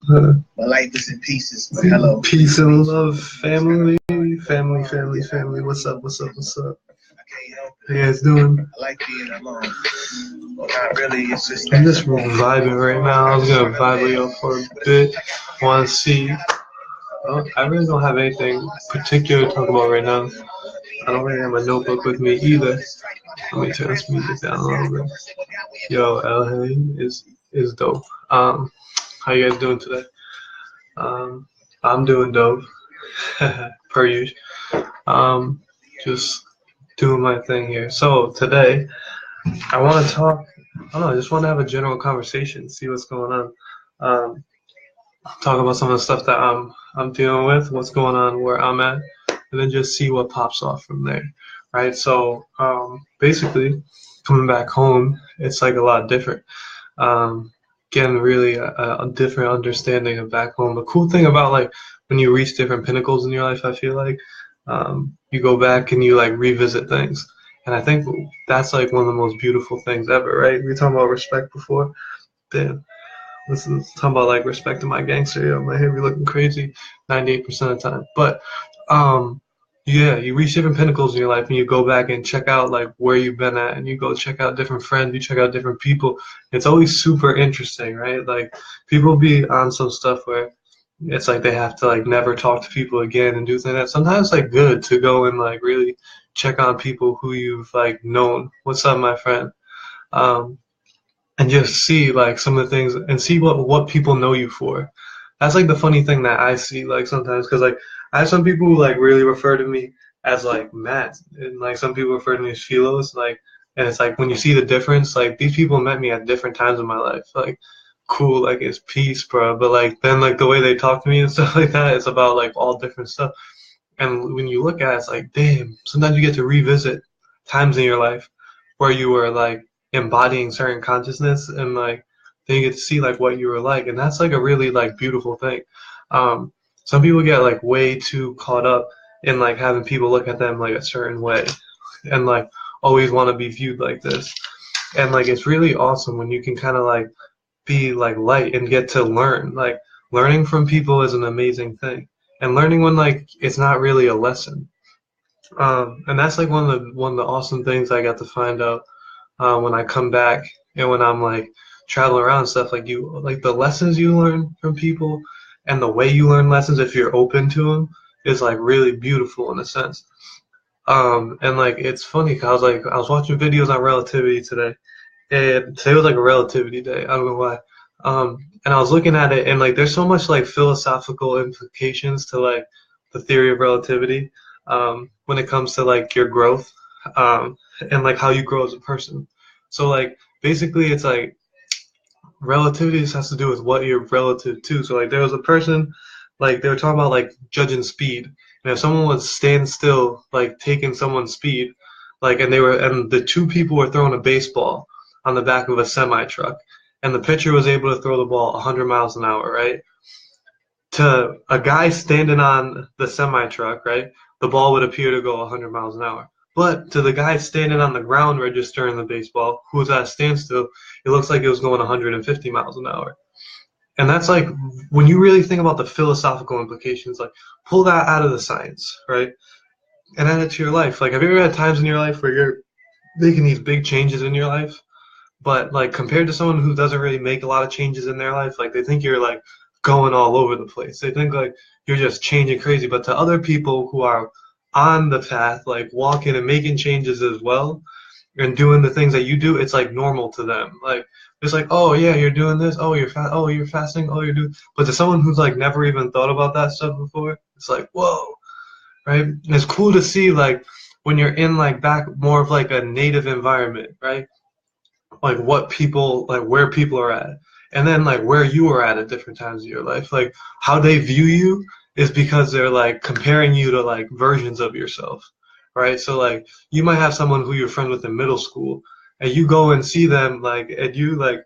My life is in pieces, but hello. Peace and love, family, family, family, family. What's up? What's up? What's up? I can't help How it. you guys doing? I like being alone. Well, not really. It's just I'm that just vibing right now. I was gonna vibe with y'all for a bit. Want to see? Oh, I really don't have anything particular to talk about right now. I don't really have my notebook with me either. Let me turn this music down a little bit. Yo, El is dope. How you guys doing today? Um, I'm doing dope, per usual. Um, just doing my thing here. So today, I want to talk. I don't know. I just want to have a general conversation, see what's going on. Um, Talk about some of the stuff that I'm dealing with, what's going on where I'm at, and then just see what pops off from there. Right. So basically, coming back home, it's like a lot different. Getting really a different understanding of back home. The cool thing about like when you reach different pinnacles in your life, I feel like you go back and you like revisit things, and I think that's like one of the most beautiful things ever. Right? We were talking about respect before. Damn. This is talking about like respecting my gangster. Yo, my hair be looking crazy 98% of the time. But yeah, you reach different pinnacles in your life and you go back and check out like where you've been at and you go check out different friends, you check out different people. It's always super interesting, right? Like people be on some stuff where it's like they have to like never talk to people again and do things like that. Sometimes it's like good to go and like really check on people who you've like known. What's up, my friend? Um, and just see like some of the things and see what people know you for. That's like the funny thing that I see like sometimes because like I have some people who like really refer to me as like Matt and like some people refer to me as Philos like and it's like when you see the difference like these people met me at different times in my life like cool like it's peace bro but like then like the way they talk to me and stuff like that it's about like all different stuff and when you look at it it's like damn sometimes you get to revisit times in your life where you were like embodying certain consciousness and like then you get to see like what you were like and that's like a really like beautiful thing some people get like way too caught up in like having people look at them like a certain way and like always want to be viewed like this and like it's really awesome when you can kind of like be like light and get to learn like learning from people is an amazing thing and learning when like it's not really a lesson and that's like one of the awesome things I got to find out when I come back and when I'm like traveling around and stuff like you like the lessons you learn from people and the way you learn lessons if you're open to them is like really beautiful in a sense and like it's funny 'cause I was watching videos on relativity today and today was like a relativity day I don't know why and I was looking at it and like there's so much like philosophical implications to like the theory of relativity when it comes to like your growth and like how you grow as a person. So like basically it's like relativity just has to do with what you're relative to. So like there was a person like they were talking about like judging speed. And if someone was stand still, like taking someone's speed, like and the two people were throwing a baseball on the back of a semi truck and the pitcher was able to throw the ball 100 miles an hour, right? To a guy standing on the semi truck, right? The ball would appear to go 100 miles an hour. But to the guy standing on the ground registering the baseball, who was at a standstill, it looks like it was going 150 miles an hour. And that's like when you really think about the philosophical implications, like pull that out of the science, right? And add it to your life. Like, have you ever had times in your life where you're making these big changes in your life, but like compared to someone who doesn't really make a lot of changes in their life, like they think you're like going all over the place. They think like you're just changing crazy. But to other people who are on the path, like walking and making changes as well, and doing the things that you do, it's like normal to them. Like it's like, oh yeah, you're doing this. Oh, oh, you're fasting. Oh, you're doing. But to someone who's like never even thought about that stuff before, it's like, whoa, right? And it's cool to see like when you're in like back more of like a native environment, right? Like what people like where people are at and then like where you are at different times of your life like how they view you is because they're like comparing you to like versions of yourself right so like you might have someone who you're friends with in middle school and you go and see them like and you like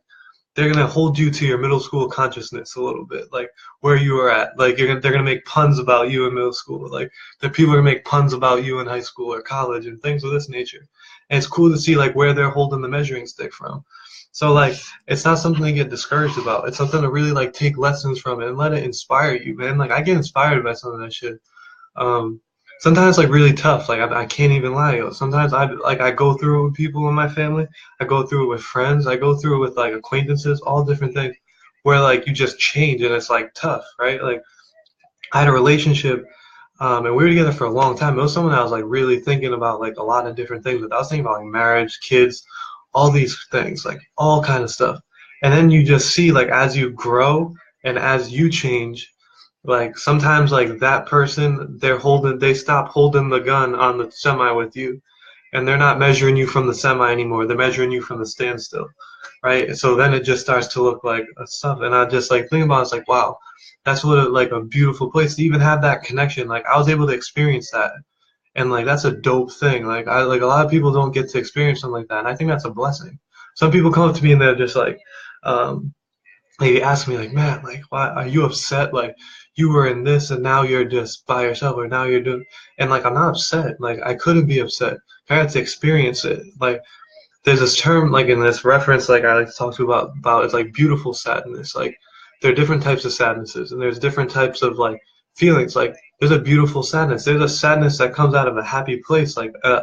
they're gonna hold you to your middle school consciousness a little bit, like where you were at. Like they're gonna make puns about you in middle school. Like the people are gonna make puns about you in high school or college and things of this nature. And it's cool to see like where they're holding the measuring stick from. So like, it's not something to get discouraged about. It's something to really like take lessons from it and let it inspire you, man. Like I get inspired by some of that shit. Um, Sometimes like really tough. Like I can't even lie. Yo. Sometimes I go through it with people in my family. I go through it with friends. I go through it with like acquaintances, all different things, where like you just change and it's like tough, right? Like I had a relationship, and we were together for a long time. It was someone I was like really thinking about like a lot of different things. But I was thinking about like marriage, kids, all these things, like all kind of stuff. And then you just see like as you grow and as you change, like sometimes like that person they stop holding the gun on the semi with you, and they're not measuring you from the semi anymore. They're measuring you from the standstill, right? So then it just starts to look like stuff. And I just like think about it, it's like wow, that's what like a beautiful place to even have that connection. Like I was able to experience that, and like that's a dope thing. Like I like a lot of people don't get to experience something like that, and I think that's a blessing. Some people come up to me and they're just um, like they ask me like, Matt, like why are you upset? Like you were in this and now you're just by yourself, or now you're doing, and like I'm not upset. Like I couldn't be upset. I had to experience it. Like there's this term like in this reference like I like to talk to about it's like beautiful sadness. Like there are different types of sadnesses and there's different types of like feelings. Like there's a beautiful sadness. There's a sadness that comes out of a happy place, like a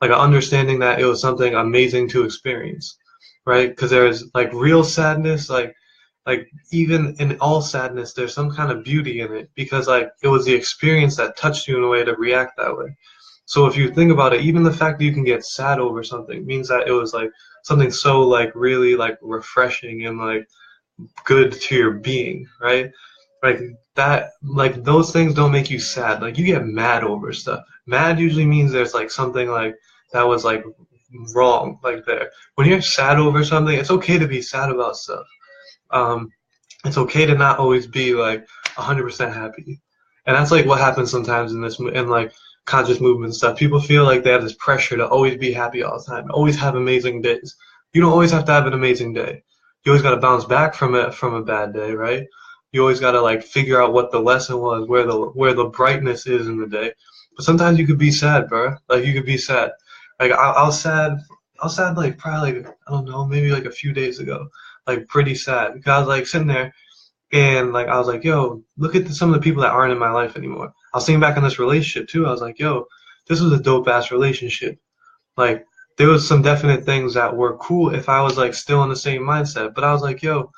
understanding that it was something amazing to experience, right? Because there's like real sadness, like even in all sadness, there's some kind of beauty in it because like it was the experience that touched you in a way to react that way. So if you think about it, even the fact that you can get sad over something means that it was like something so like really like refreshing and like good to your being, right? Like that, like those things don't make you sad. Like you get mad over stuff. Mad usually means there's like something like that was like wrong, like there. When you're sad over something, it's okay to be sad about stuff. Um, it's okay to not always be like 100% happy, and that's like what happens sometimes in this in like conscious movement and stuff. People feel like they have this pressure to always be happy all the time, always have amazing days. You don't always have to have an amazing day. You always got to bounce back from it from a bad day, right? You always got to like figure out what the lesson was, where the brightness is in the day. But sometimes you could be sad, bro. Like you could be sad. Like I was sad like probably like I don't know, maybe like a few days ago, like pretty sad because I was like sitting there and like I was like, yo, look at some of the people that aren't in my life anymore. I was thinking back on this relationship too. I was like, yo, this was a dope ass relationship. Like there was some definite things that were cool if I was like still in the same mindset. But I was like, yo,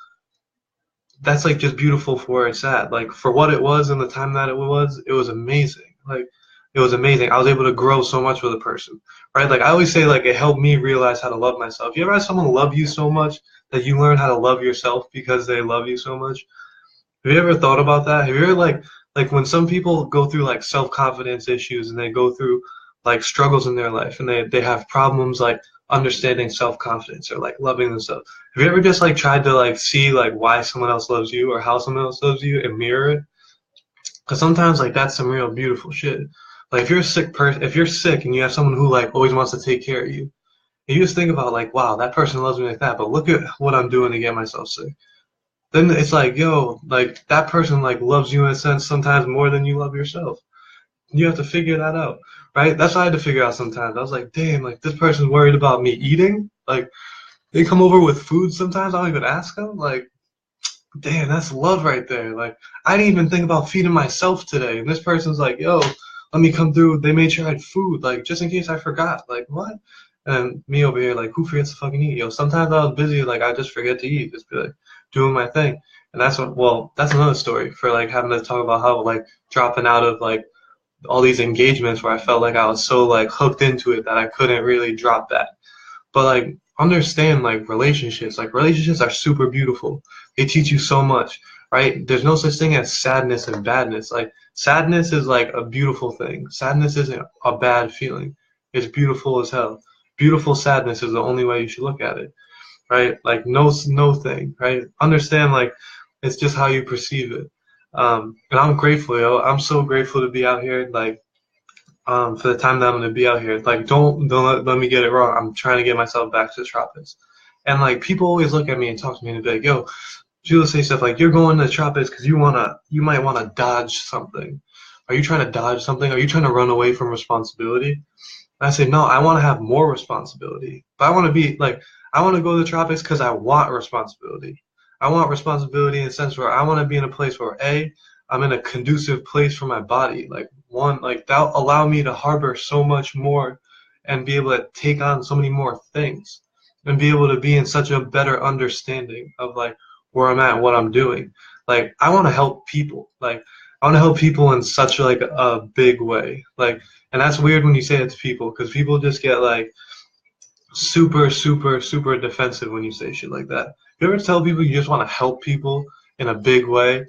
that's like just beautiful for where it's at. Like for what it was and the time that it was amazing. Like it was amazing. I was able to grow so much with a person, right? Like I always say, like it helped me realize how to love myself. You ever had someone love you so much that you learn how to love yourself because they love you so much? Have you ever thought about that? Have you ever like when some people go through like self-confidence issues and they go through like struggles in their life and they have problems like understanding self-confidence or like loving themselves. Have you ever just like tried to like see like why someone else loves you or how someone else loves you and mirror it? Because sometimes like that's some real beautiful shit. Like if you're a sick person, if you're sick and you have someone who like always wants to take care of you, and you just think about like, wow, that person loves me like that, but look at what I'm doing to get myself sick. Then it's like, yo, like that person like loves you in a sense sometimes more than you love yourself. You have to figure that out, right? That's what I had to figure out sometimes. I was like, damn, like this person's worried about me eating. Like they come over with food sometimes. I don't even ask them. Like, damn, that's love right there. Like I didn't even think about feeding myself today, and this person's like, yo, let me come through. They made sure I had food, like just in case I forgot. Like what? And me over here, like, who forgets to fucking eat? Yo, sometimes I was busy, like I just forget to eat. Just be like doing my thing. And that's what. Well, that's another story for like having to talk about how like dropping out of like all these engagements where I felt like I was so like hooked into it that I couldn't really drop that. But like understand like relationships are super beautiful. They teach you so much, right? There's no such thing as sadness and badness. Like sadness is like a beautiful thing. Sadness isn't a bad feeling. It's beautiful as hell. Beautiful sadness is the only way you should look at it, right? Like no thing, right? Understand like it's just how you perceive it. And I'm grateful, yo. I'm so grateful to be out here, like, for the time that I'm gonna be out here. Like, don't let me get it wrong. I'm trying to get myself back to the tropics. And like, people always look at me and talk to me and be like, yo, she'll say stuff like, you're going to the tropics because you might wanna dodge something. Are you trying to dodge something? Are you trying to run away from responsibility? And I say, no, I want to have more responsibility. But I want to be like, I want to go to the tropics because I want responsibility. I want responsibility in a sense where I want to be in a place where I'm in a conducive place for my body. Like one, like that'll allow me to harbor so much more and be able to take on so many more things and be able to be in such a better understanding of like where I'm at and what I'm doing. Like I want to help people. Like I want to help people in such like a big way. Like, and that's weird when you say it to people because people just get like super, super, super defensive when you say shit like that. You ever tell people you just want to help people in a big way?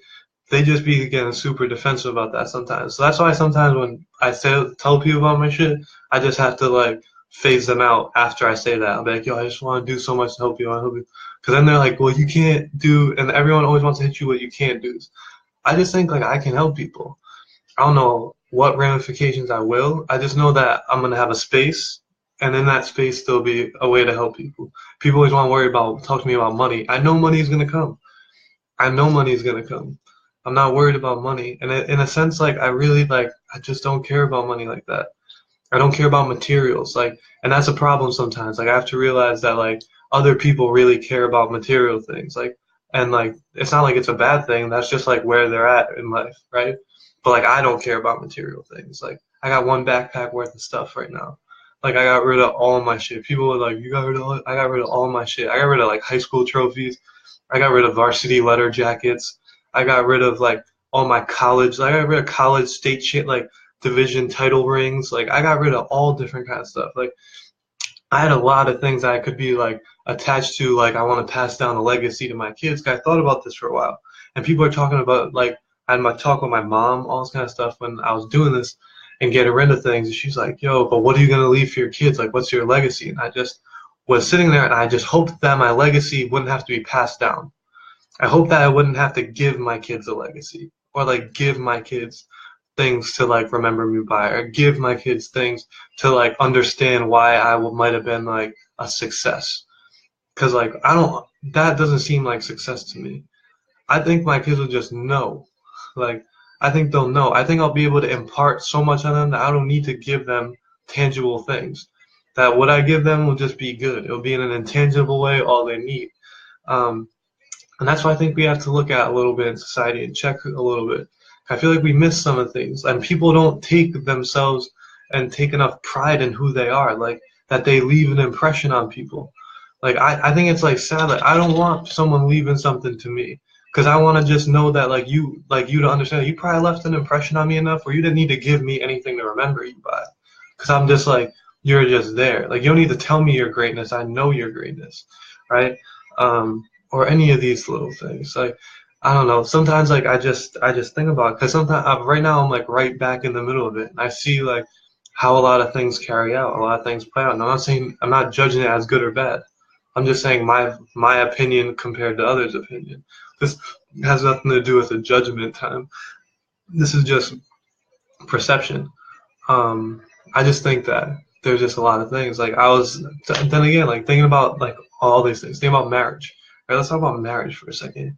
They just be getting super defensive about that sometimes. So that's why sometimes when I tell people about my shit, I just have to like phase them out after I say that. I'll be like, yo, I just want to do so much to help you. I want to help you. Because then they're like, well, you can't do, and everyone always wants to hit you what you can't do. I just think like I can help people. I don't know what ramifications I will. I just know that I'm gonna have a space, and in that space there'll be a way to help people. People always want to worry about talk to me about money. I know money is gonna come. I know money is gonna come. I'm not worried about money, and in a sense, like I really like I just don't care about money like that. I don't care about materials, like, and that's a problem sometimes. Like I have to realize that like other people really care about material things, like, and like it's not like it's a bad thing. That's just like where they're at in life, right? But like I don't care about material things. Like I got one backpack worth of stuff right now. Like I got rid of all my shit. People were like, "You got rid of all?" I got rid of all my shit. I got rid of like high school trophies. I got rid of varsity letter jackets. I got rid of like all my college. Like, I got rid of college state shit, like division title rings. Like I got rid of all different kinds of stuff. Like I had a lot of things that I could be like attached to. Like I want to pass down a legacy to my kids. 'Cause I thought about this for a while, and people are talking about like I had my talk with my mom, all this kind of stuff when I was doing this and getting rid of things. And she's like, "Yo, but what are you gonna leave for your kids? Like, what's your legacy?" And I just was sitting there and I just hoped that my legacy wouldn't have to be passed down. I hope that I wouldn't have to give my kids a legacy or like give my kids things to like remember me by or give my kids things to like understand why might have been like a success. Cause like I don't, that doesn't seem like success to me. I think my kids will just know. Like I think they'll know. I think I'll be able to impart so much on them that I don't need to give them tangible things. That what I give them will just be good. It'll be in an intangible way all they need. Um, and that's why I think we have to look at a little bit in society and check a little bit. I feel like we miss some of the things, and people don't take themselves and take enough pride in who they are, like that they leave an impression on people. Like I think it's like sad. Like I don't want someone leaving something to me because I want to just know that like you to understand that you probably left an impression on me enough where you didn't need to give me anything to remember you by. Because I'm just like you're just there. Like you don't need to tell me your greatness. I know your greatness, right? Or any of these little things. Like I don't know. Sometimes like I just think about it because sometimes right now I'm like right back in the middle of it, and I see like how a lot of things carry out, a lot of things play out. And I'm not saying I'm not judging it as good or bad. I'm just saying my opinion compared to others' opinion. This has nothing to do with a judgment time. This is just perception. I just think that there's just a lot of things. Like I was then again like thinking about like all these things. Thinking about marriage. All right, let's talk about marriage for a second.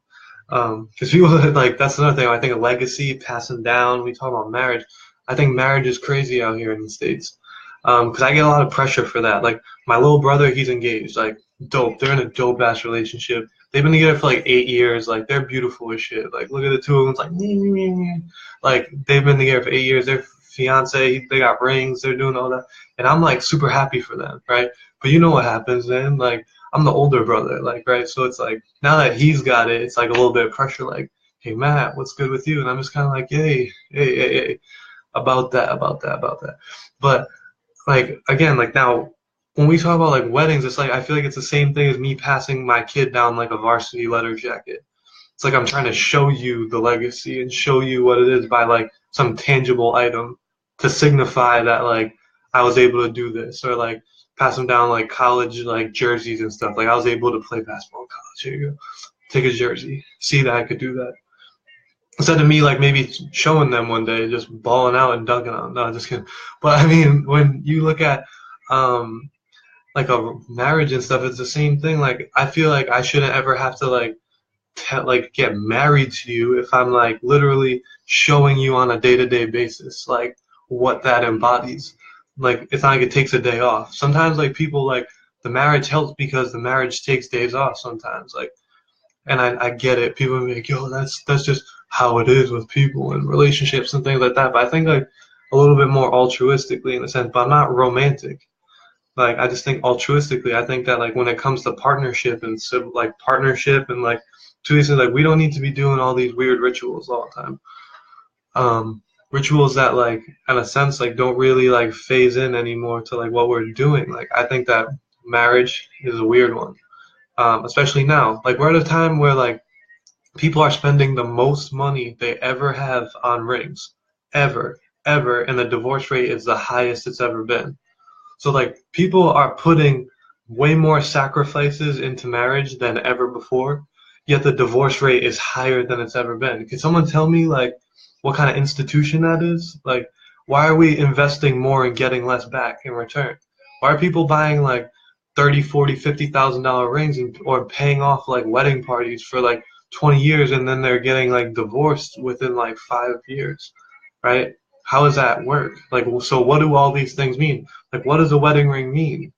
Because people like that's another thing. I think a legacy passing down. We talk about marriage. I think marriage is crazy out here in the States. Because I get a lot of pressure for that. Like my little brother, he's engaged. Like dope. They're in a dope ass relationship. They've been together for like 8 years. Like they're beautiful as shit. Like look at the two of them. It's like like they've been together for 8 years. They're fiance. They got rings. They're doing all that, and I'm like super happy for them, right? But you know what happens then? Like I'm the older brother, like right. So it's like now that he's got it, it's like a little bit of pressure. Like, hey Matt, what's good with you? And I'm just kind of like, hey, about that. But like again, like now when we talk about like weddings, it's like I feel like it's the same thing as me passing my kid down like a varsity letter jacket. It's like I'm trying to show you the legacy and show you what it is by like some tangible item to signify that like I was able to do this or like pass them down like college like jerseys and stuff. Like I was able to play basketball in college. Here you go. Take a jersey. See that I could do that. Instead of me like maybe showing them one day just balling out and dunking on them. No, just kidding. But I mean when you look at like a marriage and stuff, it's the same thing. Like I feel like I shouldn't ever have to like like get married to you if I'm like literally showing you on a day-to-day basis like what that embodies. Like it's not like it takes a day off. Sometimes like people like the marriage helps because the marriage takes days off sometimes. Like, and I get it. People be like, yo, that's just how it is with people and relationships and things like that. But I think like a little bit more altruistically in a sense, but I'm not romantic. Like I just think altruistically, I think that like when it comes to partnership and so like partnership and like to these things, like we don't need to be doing all these weird rituals all the time. Rituals that like in a sense like don't really like phase in anymore to like what we're doing. Like I think that marriage is a weird one. Especially now. Like we're at a time where like people are spending the most money they ever have on rings. Ever, and the divorce rate is the highest it's ever been. So like people are putting way more sacrifices into marriage than ever before, yet the divorce rate is higher than it's ever been. Can someone tell me like what kind of institution that is? Like why are we investing more and getting less back in return? Why are people buying like 30, 40, $50,000 rings or paying off like wedding parties for like 20 years and then they're getting like divorced within like 5 years, right? How does that work? Like, so what do all these things mean? Like, what does a wedding ring mean?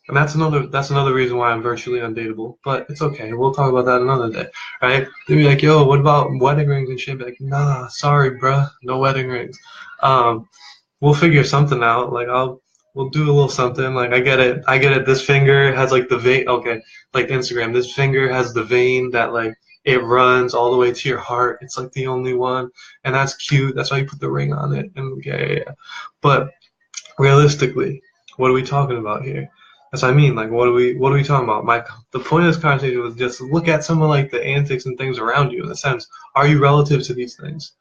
And that's another reason why I'm virtually undateable. But it's okay. We'll talk about that another day, right? They'll be like, yo, what about wedding rings and shit? Be like, nah, sorry, bruh, no wedding rings. We'll figure something out. Like, we'll do a little something. Like, I get it. This finger has like the vein. Okay, like Instagram. This finger has the vein that like it runs all the way to your heart. It's like the only one, and that's cute. That's why you put the ring on it. And yeah. But realistically, what are we talking about here? That's what I mean. Like, what are we talking about? The point of this conversation was just look at some of like the antics and things around you. In a sense, are you relative to these things?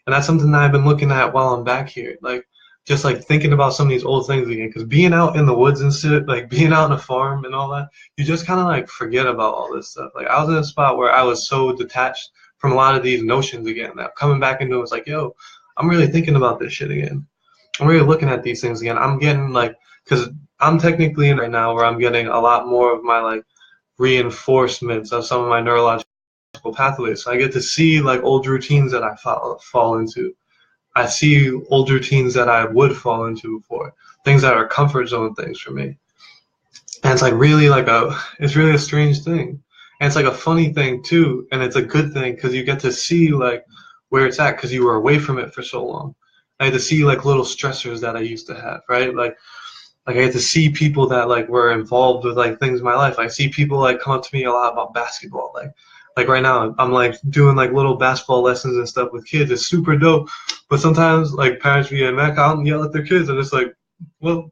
And that's something that I've been looking at while I'm back here. Like, just like thinking about some of these old things again. Because being out in the woods and shit, like being out on a farm and all that, you just kind of like forget about all this stuff. Like, I was in a spot where I was so detached from a lot of these notions again. That coming back into it was like, yo, I'm really thinking about this shit again. I'm really looking at these things again. I'm getting like, because I'm technically in right now where I'm getting a lot more of my like reinforcements of some of my neurological pathways. So I get to see like old routines that I fall into. I see old routines that I would fall into before. Things that are comfort zone things for me. And it's like really like it's really a strange thing. And it's like a funny thing too. And it's a good thing because you get to see like where it's at because you were away from it for so long. I had to see like little stressors that I used to have, right? Like I get to see people that like were involved with like things in my life. I see people like come up to me a lot about basketball. Like right now I'm like doing like little basketball lessons and stuff with kids. It's super dope. But sometimes like parents be mad out and yell at their kids and it's like, well,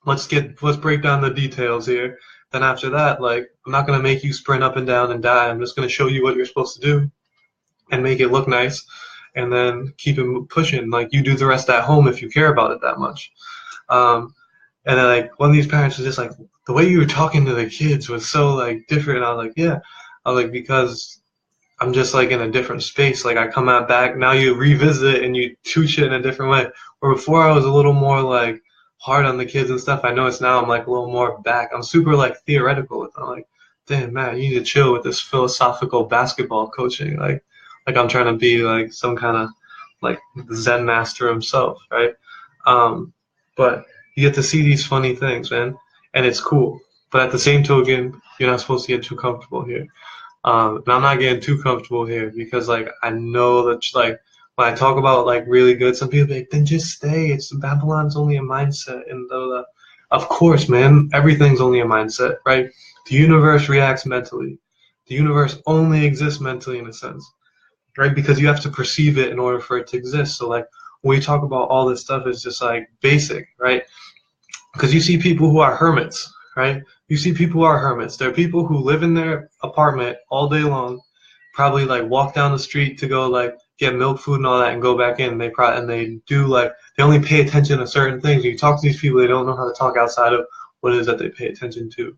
let's break down the details here. Then after that, like I'm not gonna make you sprint up and down and die. I'm just gonna show you what you're supposed to do and make it look nice and then keep it pushing. Like you do the rest at home if you care about it that much. And then like one of these parents was just like, the way you were talking to the kids was so like different. And I was like, yeah. I was like, because I'm just like in a different space. Like I come out back, now you revisit it and you teach it in a different way. Where before I was a little more like hard on the kids and stuff. I notice now I'm like a little more back. I'm super like theoretical with them. I'm like, damn man, you need to chill with this philosophical basketball coaching. Like I'm trying to be like some kind of like Zen master himself, right? But you get to see these funny things, man, and it's cool. But at the same token, you're not supposed to get too comfortable here. And I'm not getting too comfortable here because, like, I know that, like, when I talk about, like, really good, some people be like, then just stay. It's Babylon's only a mindset. And of course, man, everything's only a mindset, right? The universe reacts mentally. The universe only exists mentally in a sense, right? Because you have to perceive it in order for it to exist. So, like, when we talk about all this stuff, it's just, like, basic, right? Because you see people who are hermits, right? You see people who are hermits. There are people who live in their apartment all day long, probably like walk down the street to go like get milk, food, and all that, and go back in. They do like they only pay attention to certain things. You talk to these people, they don't know how to talk outside of what it is that they pay attention to.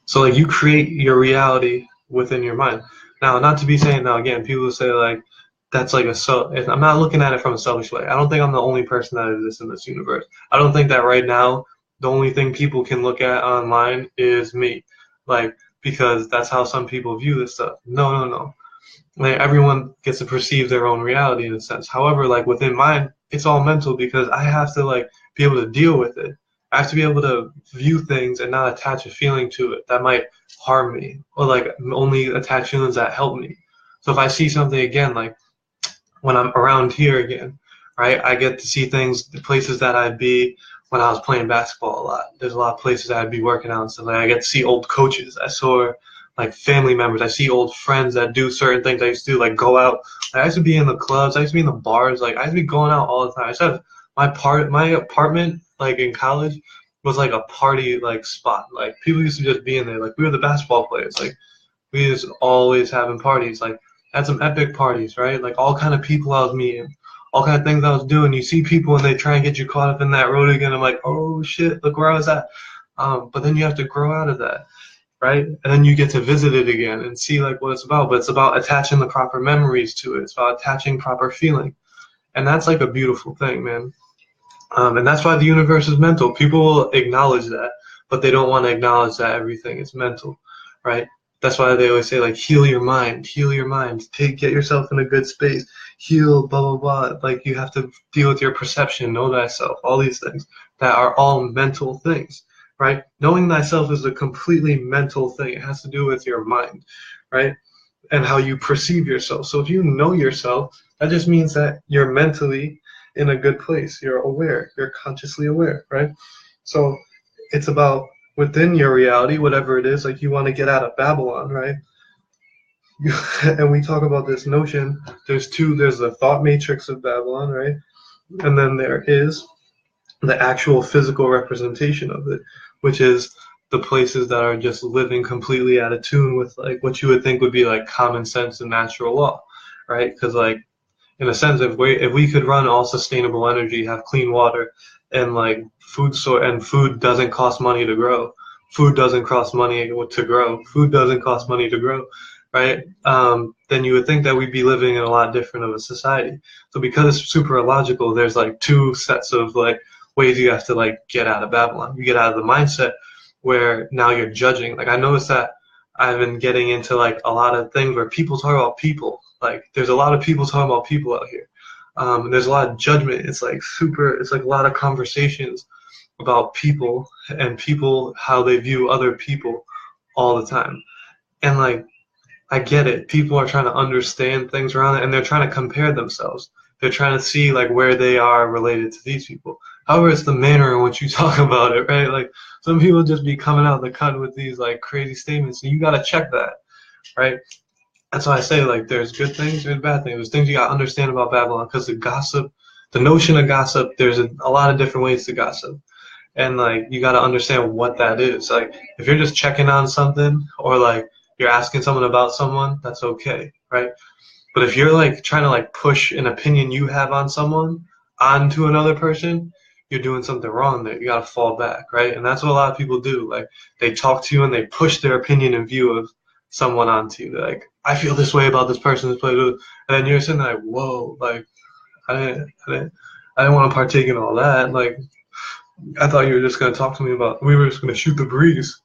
So like you create your reality within your mind. Now, not to be saying now again, people say like that's like I'm not looking at it from a selfish way. I don't think I'm the only person that exists in this universe. I don't think that right now the only thing people can look at online is me, like because that's how some people view this stuff. No. Like everyone gets to perceive their own reality in a sense. However, like within mine, it's all mental because I have to like be able to deal with it. I have to be able to view things and not attach a feeling to it that might harm me, or like only attach feelings that help me. So if I see something again, like when I'm around here again, right, I get to see things, the places that I'd be when I was playing basketball a lot. There's a lot of places I'd be working out and stuff. Like I get to see old coaches. I saw like family members. I see old friends that do certain things I used to do, like go out. I used to be in the clubs. I used to be in the bars. Like I used to be going out all the time. I used to have my apartment like in college was like a party like spot. Like people used to just be in there. Like we were the basketball players. Like we was always having parties. Like had some epic parties, right? Like all kind of people I was meeting, all kind of things I was doing. You see people and they try and get you caught up in that road again. I'm like, oh shit, look where I was at. But then you have to grow out of that, right? And then you get to visit it again and see like what it's about. But it's about attaching the proper memories to it. It's about attaching proper feeling, and that's like a beautiful thing, man. And that's why the universe is mental. People will acknowledge that, but they don't want to acknowledge that everything is mental, right? That's why they always say like heal your mind, get yourself in a good space, heal, blah blah blah. Like you have to deal with your perception, know thyself, all these things that are all mental things, right? Knowing thyself is a completely mental thing. It has to do with your mind, right? And how you perceive yourself. So if you know yourself, that just means that you're mentally in a good place. You're aware, you're consciously aware, right? So it's about within your reality, whatever it is, like you want to get out of Babylon, right? And we talk about this notion, there's the thought matrix of Babylon, right? And then there is the actual physical representation of it, which is the places that are just living completely out of tune with like what you would think would be like common sense and natural law, right? Because like in a sense, if we could run all sustainable energy, have clean water, and like food doesn't cost money to grow. Food doesn't cost money to grow. Food doesn't cost money to grow, right? Then you would think that we'd be living in a lot different of a society. So because it's super illogical, there's like two sets of like ways you have to like get out of Babylon. You get out of the mindset where now you're judging. Like I noticed that I've been getting into like a lot of things where people talk about people. Like there's a lot of people talking about people out here. There's a lot of judgment. It's like a lot of conversations about people and people, how they view other people all the time. And like, I get it. People are trying to understand things around it and they're trying to compare themselves. They're trying to see like where they are related to these people. However, it's the manner in which you talk about it, right? Like some people just be coming out the cut with these like crazy statements. So you got to check that, right? That's why I say like there's good things, there's bad things. There's things you got to understand about Babylon because the notion of gossip, there's a lot of different ways to gossip. And like you got to understand what that is. Like if you're just checking on something or like you're asking someone about someone, that's okay, right? But if you're like trying to like push an opinion you have on someone onto another person, you're doing something wrong there. You got to fall back, right? And that's what a lot of people do. Like they talk to you and they push their opinion and view of someone onto you. They're like, I feel this way about this person, and then you're sitting there like, whoa, like I didn't want to partake in all that. Like I thought you were just gonna talk to me about we were just gonna shoot the breeze.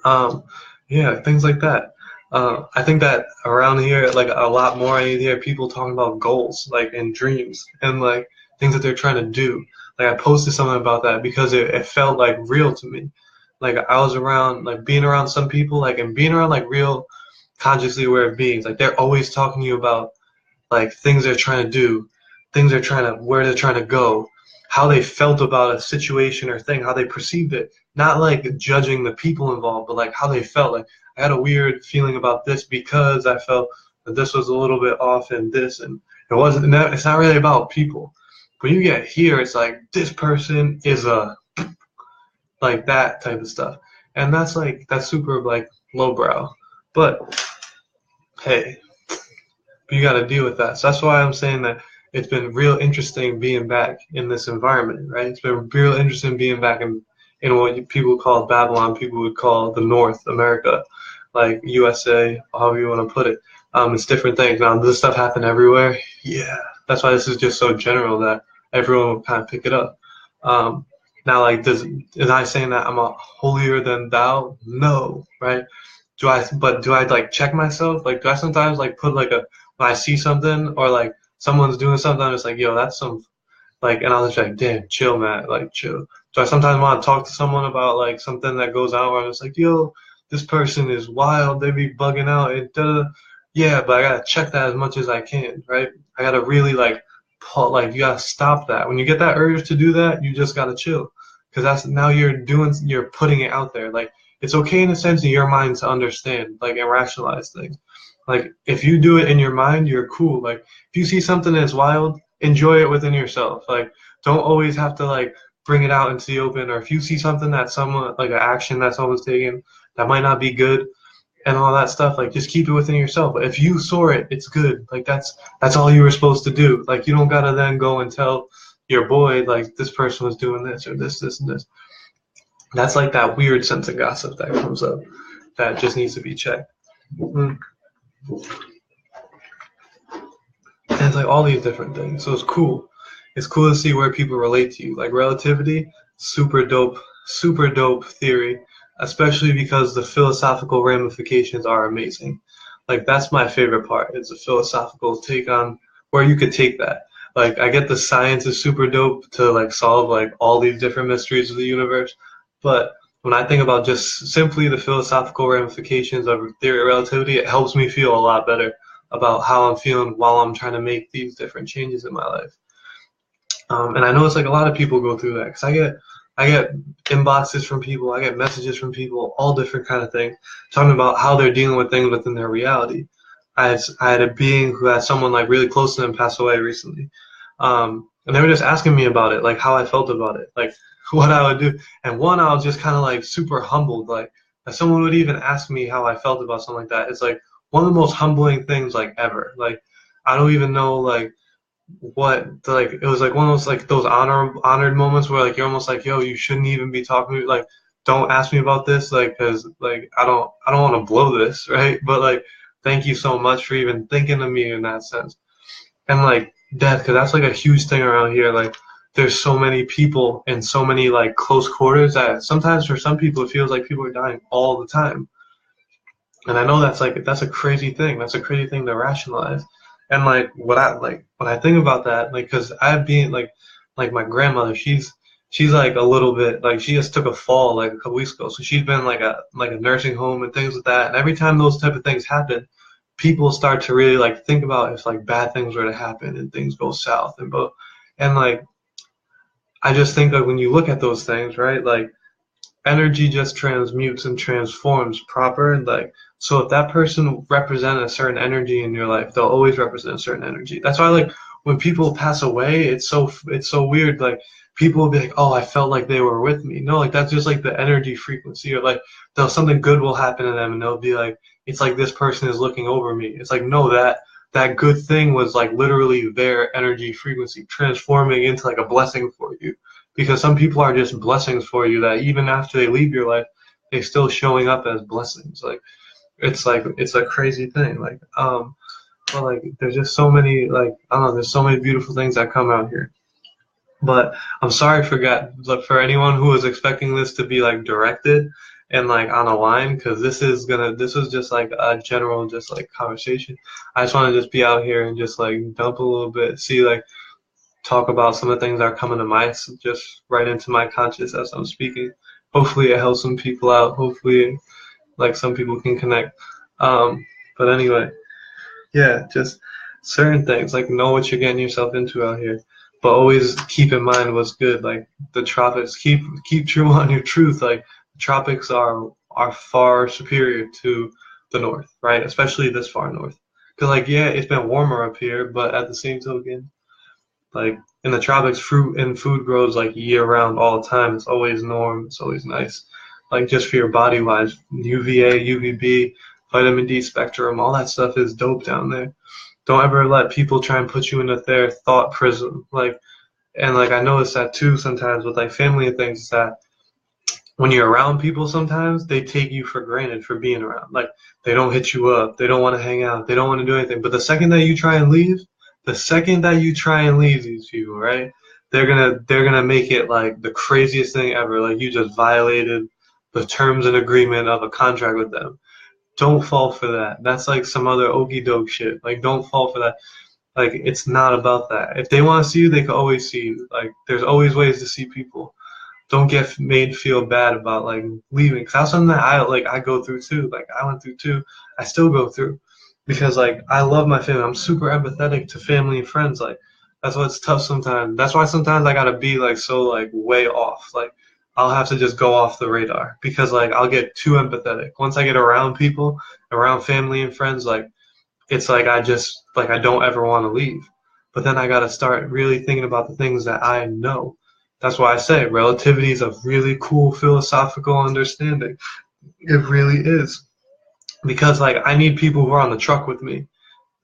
Yeah, things like that. I think that around here, like a lot more, I hear people talking about goals, like and dreams, and like things that they're trying to do. Like I posted something about that because it felt like real to me. Like I was around, like being around some people, like and being around like real, consciously aware beings. Like they're always talking to you about like things they're trying to do, where they're trying to go, how they felt about a situation or thing, how they perceived it. Not like judging the people involved, but like how they felt. Like I had a weird feeling about this because I felt that this was a little bit off in this, and it's not really about people. When you get here, it's like this person is like that type of stuff, and that's super like lowbrow. But hey, you got to deal with that. So that's why I'm saying that it's been real interesting being back in this environment, right? It's been real interesting being back in what people call Babylon, people would call the North America, like USA, however you want to put it. It's different things. Now, does this stuff happen everywhere? Yeah. That's why this is just so general that everyone will kind of pick it up. Now, like, is I saying that I'm a holier than thou? No, right? Do I like check myself? Like, do I sometimes like put like when I see something or like someone's doing something, I'm just like, yo, that's some, like, and I was just like, damn, chill, man, like, chill. So I sometimes want to talk to someone about like something that goes on where I'm just like, yo, this person is wild, they be bugging out and da. Yeah, but I gotta check that as much as I can, right? I gotta really like pull, like you gotta stop that. When you get that urge to do that, you just gotta chill, because that's now you're putting it out there. Like it's okay in a sense in your mind to understand, like and rationalize things. Like if you do it in your mind, you're cool. Like if you see something that's wild, enjoy it within yourself. Like don't always have to like bring it out into the open. Or if you see something that someone like an action that someone's taking that might not be good and all that stuff, like just keep it within yourself. But if you saw it, it's good. Like that's all you were supposed to do. Like you don't gotta then go and tell your boy like this person was doing this or this and this. That's like that weird sense of gossip that comes up that just needs to be checked. Mm. And it's like all these different things. So it's cool. It's cool to see where people relate to you. Like relativity, super dope theory, especially because the philosophical ramifications are amazing. Like that's my favorite part. It's a philosophical take on where you could take that. Like I get the science is super dope to like solve like all these different mysteries of the universe, but when I think about just simply the philosophical ramifications of theory of relativity, it helps me feel a lot better about how I'm feeling while I'm trying to make these different changes in my life. And I know it's like a lot of people go through that because I get inboxes from people, I get messages from people, all different kind of things, talking about how they're dealing with things within their reality. I had a being who had someone like really close to them pass away recently, and they were just asking me about it, like how I felt about it, like what I would do. And one, I was just kind of like super humbled, like that someone would even ask me how I felt about something like that. It's like one of the most humbling things like ever. Like I don't even know like what like it was like one of those like those honored moments where like you're almost like, yo, you shouldn't even be talking to me, like don't ask me about this, like because like I don't want to blow this, right? But like thank you so much for even thinking of me in that sense. And like death, because that's like a huge thing around here. Like there's so many people in so many like close quarters that sometimes for some people it feels like people are dying all the time. And I know that's a crazy thing. That's a crazy thing to rationalize. And like what I like when I think about that, like because I've been like my grandmother, she's like a little bit like she just took a fall like a couple weeks ago. So she's been like a nursing home and things like that. And every time those type of things happen, people start to really like think about if like bad things were to happen and things go south and like I just think like when you look at those things, right? Like energy just transmutes and transforms proper, and like so if that person represent a certain energy in your life, they'll always represent a certain energy. That's why like when people pass away, it's so weird. Like people will be like, oh, I felt like they were with me. No, like that's just like the energy frequency, or like they'll something good will happen to them and they'll be like, it's like this person is looking over me. It's like no, that good thing was like literally their energy frequency transforming into like a blessing for you, because some people are just blessings for you that even after they leave your life, they're still showing up as blessings. Like it's a crazy thing. But like there's just so many like I don't know. There's so many beautiful things that come out here. But I'm sorry for anyone who was expecting this to be like directed and like on a line, because this is just like a general just like conversation. I just want to just be out here and just like dump a little bit, see like talk about some of the things that are coming to my just right into my conscious as I'm speaking. Hopefully it helps some people out. Hopefully like some people can connect. But anyway, yeah, just certain things like know what you're getting yourself into out here, but always keep in mind what's good. Like the tropics, keep true on your truth. Like the tropics are far superior to the north, right? Especially this far north. Cause like yeah, it's been warmer up here, but at the same token, like in the tropics, fruit and food grows like year round all the time. It's always norm. It's always nice. Like just for your body wise, UVA, UVB, vitamin D spectrum, all that stuff is dope down there. Don't ever let people try and put you into their thought prism. Like and like I notice that too sometimes with like family and things, is that when you're around people sometimes they take you for granted for being around. Like they don't hit you up, they don't want to hang out, they don't want to do anything. But the second that you try and leave these people, right? They're gonna make it like the craziest thing ever. Like you just violated the terms and agreement of a contract with them. Don't fall for that. That's like some other okey doke shit. Like don't fall for that. Like it's not about that. If they want to see you, they can always see you. Like there's always ways to see people. don't get made feel bad about like leaving. 'Cause that's something that I go through too. Like I went through too. I still go through because like I love my family. I'm super empathetic to family and friends. Like that's why it's tough sometimes. That's why sometimes I gotta be like so like way off. Like I'll have to just go off the radar because like I'll get too empathetic. Once I get around people, around family and friends, like it's like I just like I don't ever want to leave. But then I got to start really thinking about the things that I know. That's why I say relativity is a really cool philosophical understanding. It really is. Because like I need people who are on the truck with me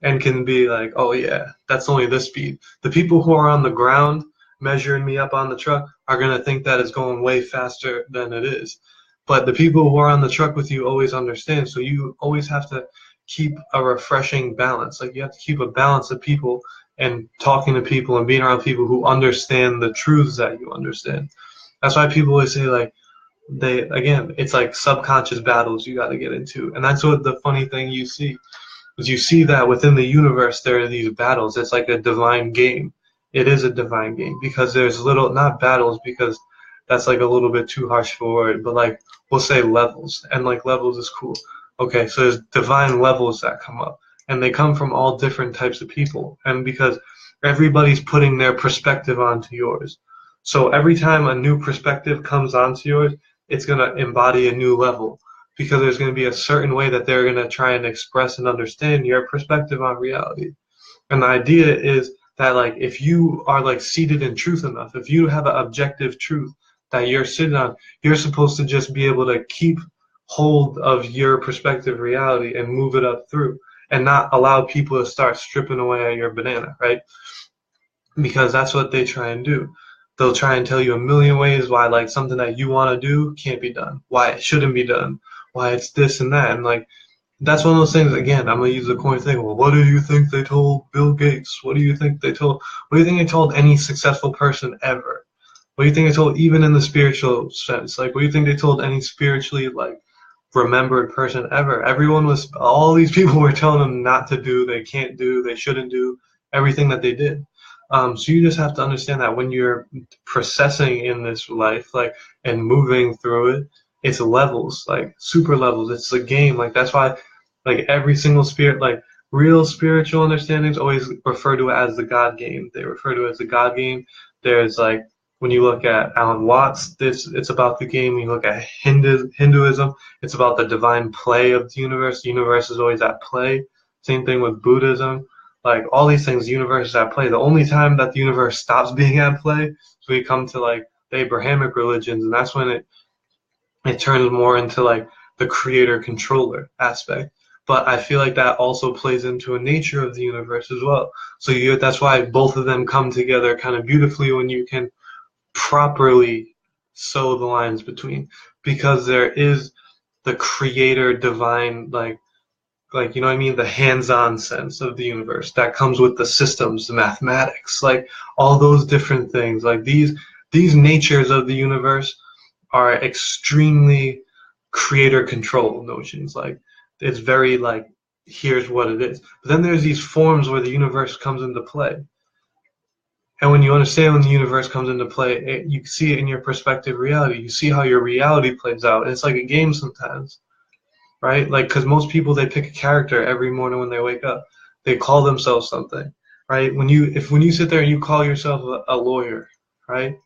and can be like, oh yeah, that's only this speed. The people who are on the ground measuring me up on the truck are going to think that it's going way faster than it is. But the people who are on the truck with you always understand. So you always have to keep a refreshing balance. Like you have to keep a balance of people and talking to people and being around people who understand the truths that you understand. That's why people always say like again, it's like subconscious battles you got to get into. And that's what the funny thing you see is you see that within the universe there are these battles. It's like a divine game. It is a divine game because there's little not battles because that's like a little bit too harsh for a word, but like we'll say levels, and like levels is cool. Okay, so there's divine levels that come up, and they come from all different types of people, and because everybody's putting their perspective onto yours. So every time a new perspective comes onto yours, it's going to embody a new level because there's going to be a certain way that they're going to try and express and understand your perspective on reality. And the idea is that like if you are like seated in truth enough, if you have an objective truth that you're sitting on, you're supposed to just be able to keep hold of your perspective reality and move it up through and not allow people to start stripping away at your banana, right? Because that's what they try and do. They'll try and tell you a million ways why like something that you want to do can't be done, why it shouldn't be done, why it's this and that. And like that's one of those things, again, I'm gonna use the corny thing. Well, what do you think they told Bill Gates? What do you think they told any successful person ever? What do you think they told even in the spiritual sense? Like what do you think they told any spiritually like remembered person ever? All these people were telling them not to do, they can't do, they shouldn't do everything that they did. So you just have to understand that when you're processing in this life, like, and moving through it, it's levels, like super levels. It's a game. Like that's why, like every single spirit, like real spiritual understandings always refer to it as the God game. They refer to it as the God game. There's like when you look at Alan Watts, it's about the game. You look at Hinduism, it's about the divine play of the universe. The universe is always at play. Same thing with Buddhism. Like all these things, the universe is at play. The only time that the universe stops being at play is when we come to like the Abrahamic religions, and that's when it turns more into like the creator controller aspect. But I feel like that also plays into a nature of the universe as well. So that's why both of them come together kind of beautifully when you can properly sew the lines between, because there is the creator divine like you know what I mean, the hands-on sense of the universe that comes with the systems, the mathematics, like all those different things. Like these natures of the universe are extremely creator control notions. Like it's very like here's what it is. But then there's these forms where the universe comes into play. And when you understand when the universe comes into play, you see it in your perspective reality. You see how your reality plays out. And it's like a game sometimes. Right? Like, because most people, they pick a character every morning when they wake up. They call themselves something, right? When you sit there and you call yourself a lawyer, right?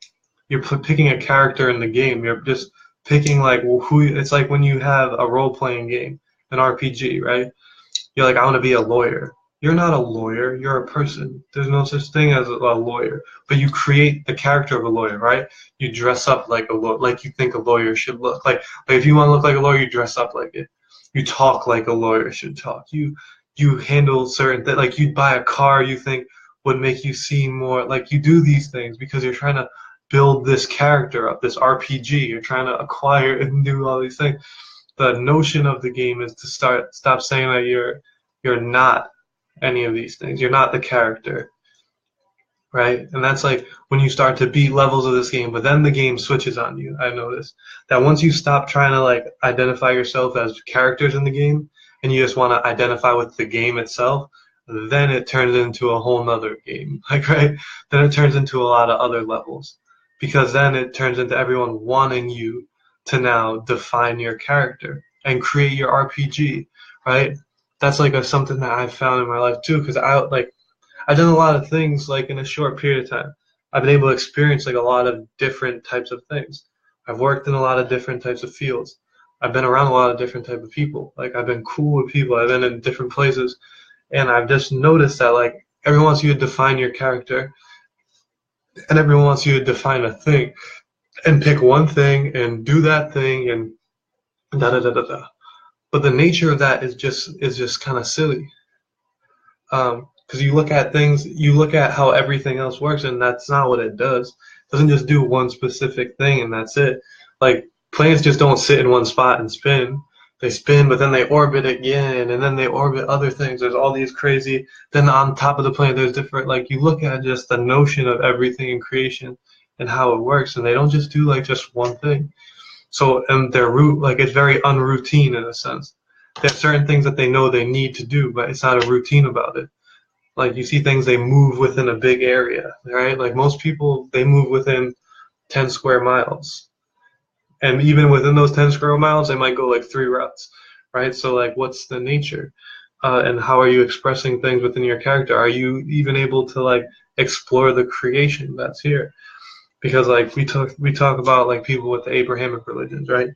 You're picking a character in the game. You're just picking like it's like when you have a role-playing game, an RPG, right? You're like, I want to be a lawyer. You're not a lawyer. You're a person. There's no such thing as a lawyer. But you create the character of a lawyer, right? You dress up like a lawyer, like you think a lawyer should look. Like if you want to look like a lawyer, you dress up like it. You talk like a lawyer should talk. You handle certain things. Like you'd buy a car you think would make you seem more like you do these things because you're trying to build this character up, this RPG. You're trying to acquire and do all these things. The notion of the game is to stop saying that you're not any of these things. You're not the character. Right? And that's like when you start to beat levels of this game, but then the game switches on you. I noticed that once you stop trying to like identify yourself as characters in the game and you just want to identify with the game itself, then it turns into a whole nother game. Like, right? Then it turns into a lot of other levels because then it turns into everyone wanting you to now define your character and create your RPG, right? That's like something that I've found in my life too, because I've done a lot of things like in a short period of time. I've been able to experience like a lot of different types of things. I've worked in a lot of different types of fields. I've been around a lot of different type of people. Like I've been cool with people. I've been in different places, and I've just noticed that like everyone wants you to define your character, and everyone wants you to define a thing, and pick one thing and do that thing and da da da da da. But the nature of that is just kind of silly. Because you look at things, you look at how everything else works, and that's not what it does. It doesn't just do one specific thing and that's it. Like planes just don't sit in one spot and spin. They spin, but then they orbit again, and then they orbit other things. There's all these crazy. Then on top of the plane, there's different. Like you look at just the notion of everything in creation and how it works, and they don't just do like just one thing. So and their route, like it's very unroutine in a sense. There's certain things that they know they need to do, but it's not a routine about it. Like you see things, they move within a big area, right? Like most people, they move within 10 square miles. And even within those 10 square miles, they might go like 3 routes, right? So like what's the nature? And how are you expressing things within your character? Are you even able to like explore the creation that's here? Because like we talk about like people with the Abrahamic religions, right?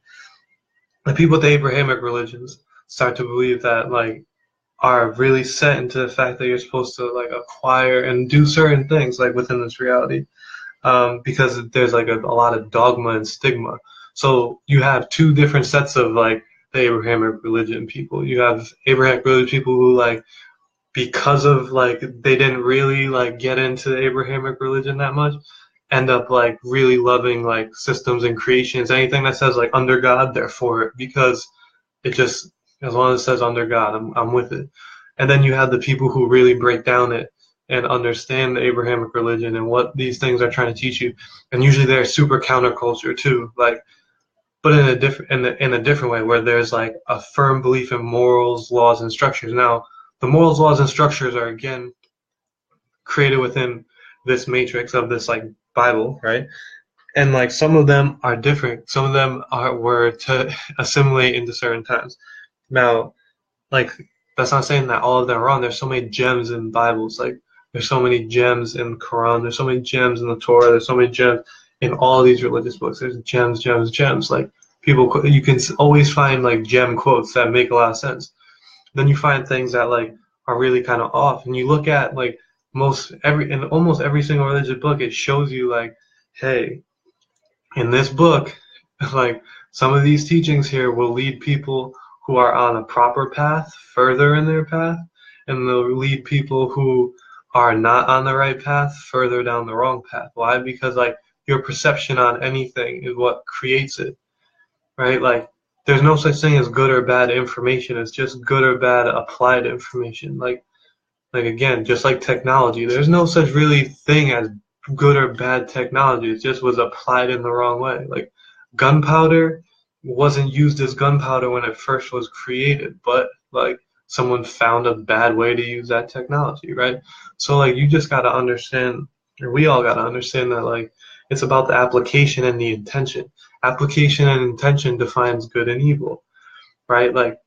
The people with the Abrahamic religions start to believe that like are really set into the fact that you're supposed to like acquire and do certain things like within this reality, because there's like a lot of dogma and stigma. So you have two different sets of like the Abrahamic religion people. You have Abrahamic religion people who like because of like they didn't really like get into the Abrahamic religion that much, end up like really loving like systems and creations. Anything that says like under God, they're for it because it just as long as it says under God, I'm with it. And then you have the people who really break down it and understand the Abrahamic religion and what these things are trying to teach you. And usually they're super counterculture too, like, but in a different in a different way where there's like a firm belief in morals, laws, and structures. Now, the morals, laws, and structures are again created within this matrix of this like Bible, right? And like some of them are different. Some of them were to assimilate into certain times. Now, like that's not saying that all of them are wrong. There's so many gems in Bibles. Like there's so many gems in Quran. There's so many gems in the Torah. There's so many gems in all of these religious books. There's gems, gems, gems. Like people, you can always find like gem quotes that make a lot of sense. Then you find things that like are really kind of off. And you look at like in almost every single religious book, it shows you like, hey, in this book, like some of these teachings here will lead people who are on a proper path further in their path, and they'll lead people who are not on the right path further down the wrong path. Why? Because like your perception on anything is what creates it, right? Like there's no such thing as good or bad information. It's just good or bad applied information. Like again, just like technology, there's no such really thing as good or bad technology. It just was applied in the wrong way. Like gunpowder wasn't used as gunpowder when it first was created, but like someone found a bad way to use that technology, right? So like you just got to understand, or we all got to understand that like it's about the application and the intention. Application and intention defines good and evil, right? Like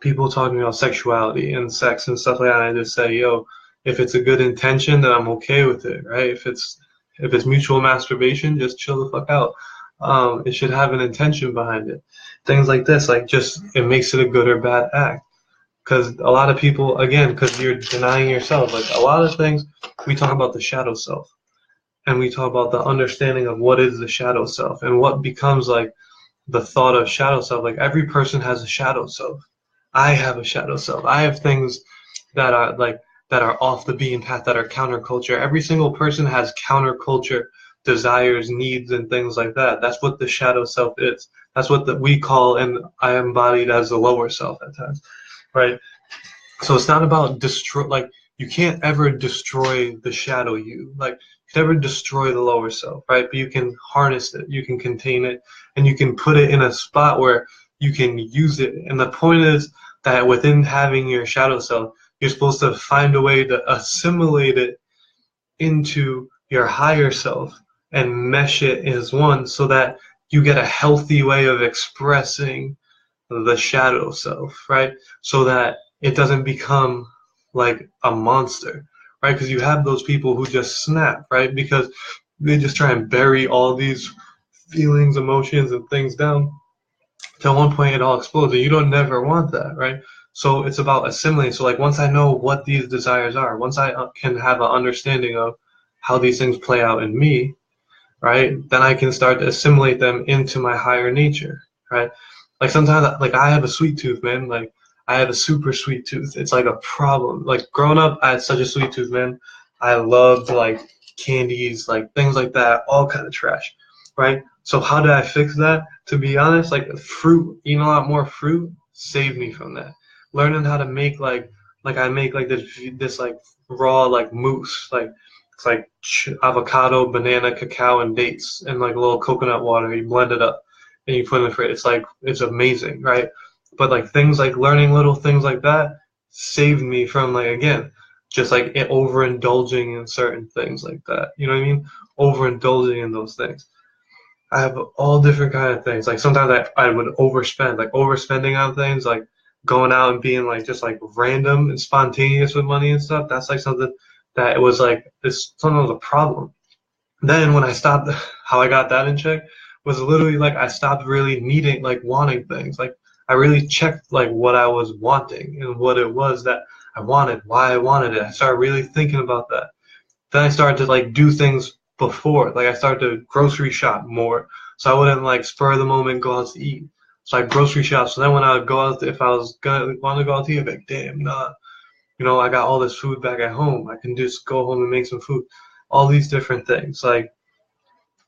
people talking about sexuality and sex and stuff like that, I just say, yo, if it's a good intention, then I'm okay with it, right? If it's mutual masturbation, just chill the fuck out. It should have an intention behind it. Things like this, like just it makes it a good or bad act. Because a lot of people, again, because you're denying yourself. Like a lot of things, we talk about the shadow self, and we talk about the understanding of what is the shadow self and what becomes like the thought of shadow self. Like every person has a shadow self. I have a shadow self. I have things that are like that are off the beaten path, that are counterculture. Every single person has counterculture desires, needs, and things like that. That's what the shadow self is. That's what we call, and I embodied as the lower self at times, right? So it's not about destroy. Like you can't ever destroy the shadow you. Like you can never destroy the lower self, right? But you can harness it, you can contain it, and you can put it in a spot where you can use it. And the point is that within having your shadow self, you're supposed to find a way to assimilate it into your higher self and mesh it as one so that you get a healthy way of expressing the shadow self, right? So that it doesn't become like a monster, right? Because you have those people who just snap, right? Because they just try and bury all these feelings, emotions, and things down. Till one point it all explodes, and you don't never want that, right? So it's about assimilating. So like once I know what these desires are, once I can have an understanding of how these things play out in me, right? Then I can start to assimilate them into my higher nature, right? Like sometimes, like I have a sweet tooth, man. Like I have a super sweet tooth. It's like a problem. Like growing up, I had such a sweet tooth, man. I loved like candies, like things like that, all kind of trash, right? So how did I fix that? To be honest, like fruit, eating a lot more fruit saved me from that. Learning how to make like I make like this like raw like mousse, like it's like avocado, banana, cacao, and dates, and like a little coconut water. You blend it up and you put it in the fridge. It's like it's amazing, right? But like things like learning little things like that saved me from like again, just like overindulging in certain things like that. You know what I mean? Overindulging in those things. I have all different kind of things. Like sometimes I would overspend, like overspending on things, like going out and being like just like random and spontaneous with money and stuff. That's like something that it was like this something was a problem. Then when I stopped, how I got that in check was literally like I stopped really needing like wanting things. Like I really checked like what I was wanting and what it was that I wanted, why I wanted it. I started really thinking about that. Then I started to like do things before. Like I started to grocery shop more, so I wouldn't like spur of the moment go out to eat. So I grocery shop. So then when I would go out, if I was gonna want to go out to eat, I'd be like, damn, nah, I got all this food back at home. I can just go home and make some food. All these different things. Like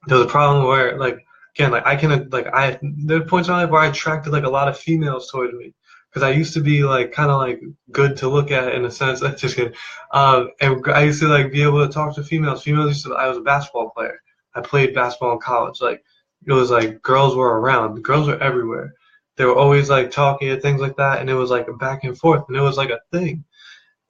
there was a problem where like again like I can like I there were points in my life where I attracted like a lot of females towards me because I used to be like kind of like good to look at in a sense. Just kidding. And I used to like be able to talk to females. Females used to. I was a basketball player. I played basketball in college. Like it was like girls were around. Girls were everywhere. They were always like talking and things like that, and it was like a back and forth, and it was like a thing.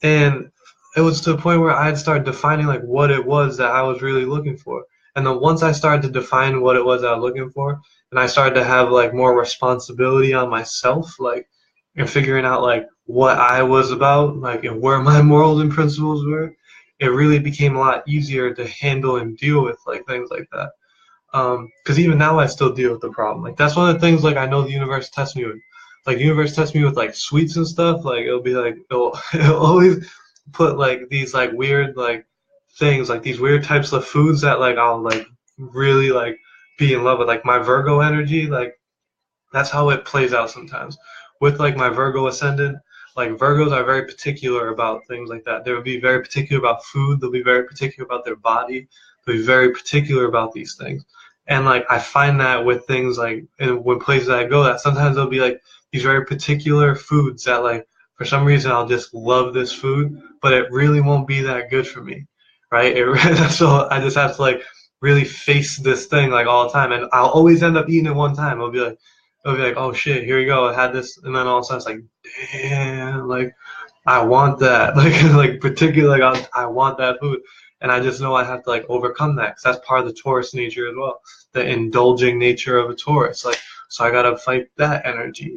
And it was to the point where I had started defining like what it was that I was really looking for. And then once I started to define what it was I was looking for, and I started to have like more responsibility on myself, like and figuring out like what I was about, like and where my morals and principles were, it really became a lot easier to handle and deal with like things like that. Because even now I still deal with the problem. Like that's one of the things like I know the universe tests me with. Like the universe tests me with like sweets and stuff. Like it'll be like it'll always put like these like weird like things like these weird types of foods that like I'll like really like be in love with. Like my Virgo energy, like that's how it plays out sometimes. With like my Virgo ascendant, like Virgos are very particular about things like that. They'll be very particular about food. They'll be very particular about their body. They'll be very particular about these things. And like I find that with things like in when places I go, that sometimes there'll be like these very particular foods that like for some reason I'll just love this food, but it really won't be that good for me, right? So I just have to like really face this thing like all the time, and I'll always end up eating it one time. It'll be like, oh shit, here we go. I had this, and then all of a sudden it's like, damn, like I want that, like particularly like I want that food, and I just know I have to like overcome that because that's part of the Taurus nature as well, the indulging nature of a Taurus. Like, so I gotta fight that energy.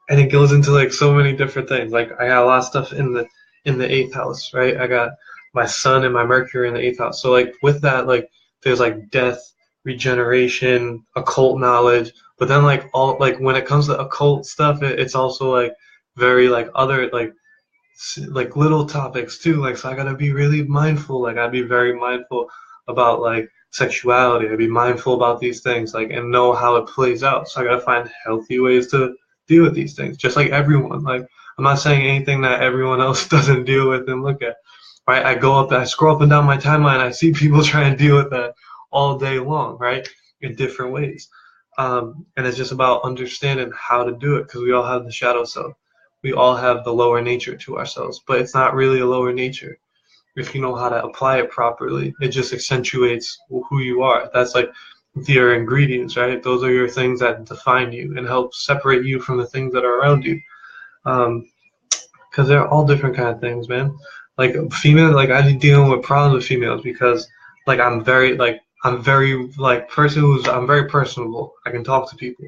And it goes into like so many different things. Like I got a lot of stuff in the eighth house, right? I got my sun and my Mercury in the eighth house. So like with that, like there's like death, regeneration, occult knowledge, but then like all like when it comes to occult stuff, it's also like very like other like little topics too. Like so I gotta be really mindful. Like I'd be very mindful about like sexuality. I'd be mindful about these things, like and know how it plays out. So I gotta find healthy ways to deal with these things, just like everyone. Like I'm not saying anything that everyone else doesn't deal with and look at. Right? I scroll up and down my timeline. I see people trying to deal with that all day long, right? In different ways. And it's just about understanding how to do it because we all have the shadow self. We all have the lower nature to ourselves, but it's not really a lower nature. If you know how to apply it properly, it just accentuates who you are. That's like your ingredients, right? Those are your things that define you and help separate you from the things that are around you. Because they're all different kind of things, man. Like female, like I be dealing with problems with females because Like I'm very like person who's I'm very personable. I can talk to people.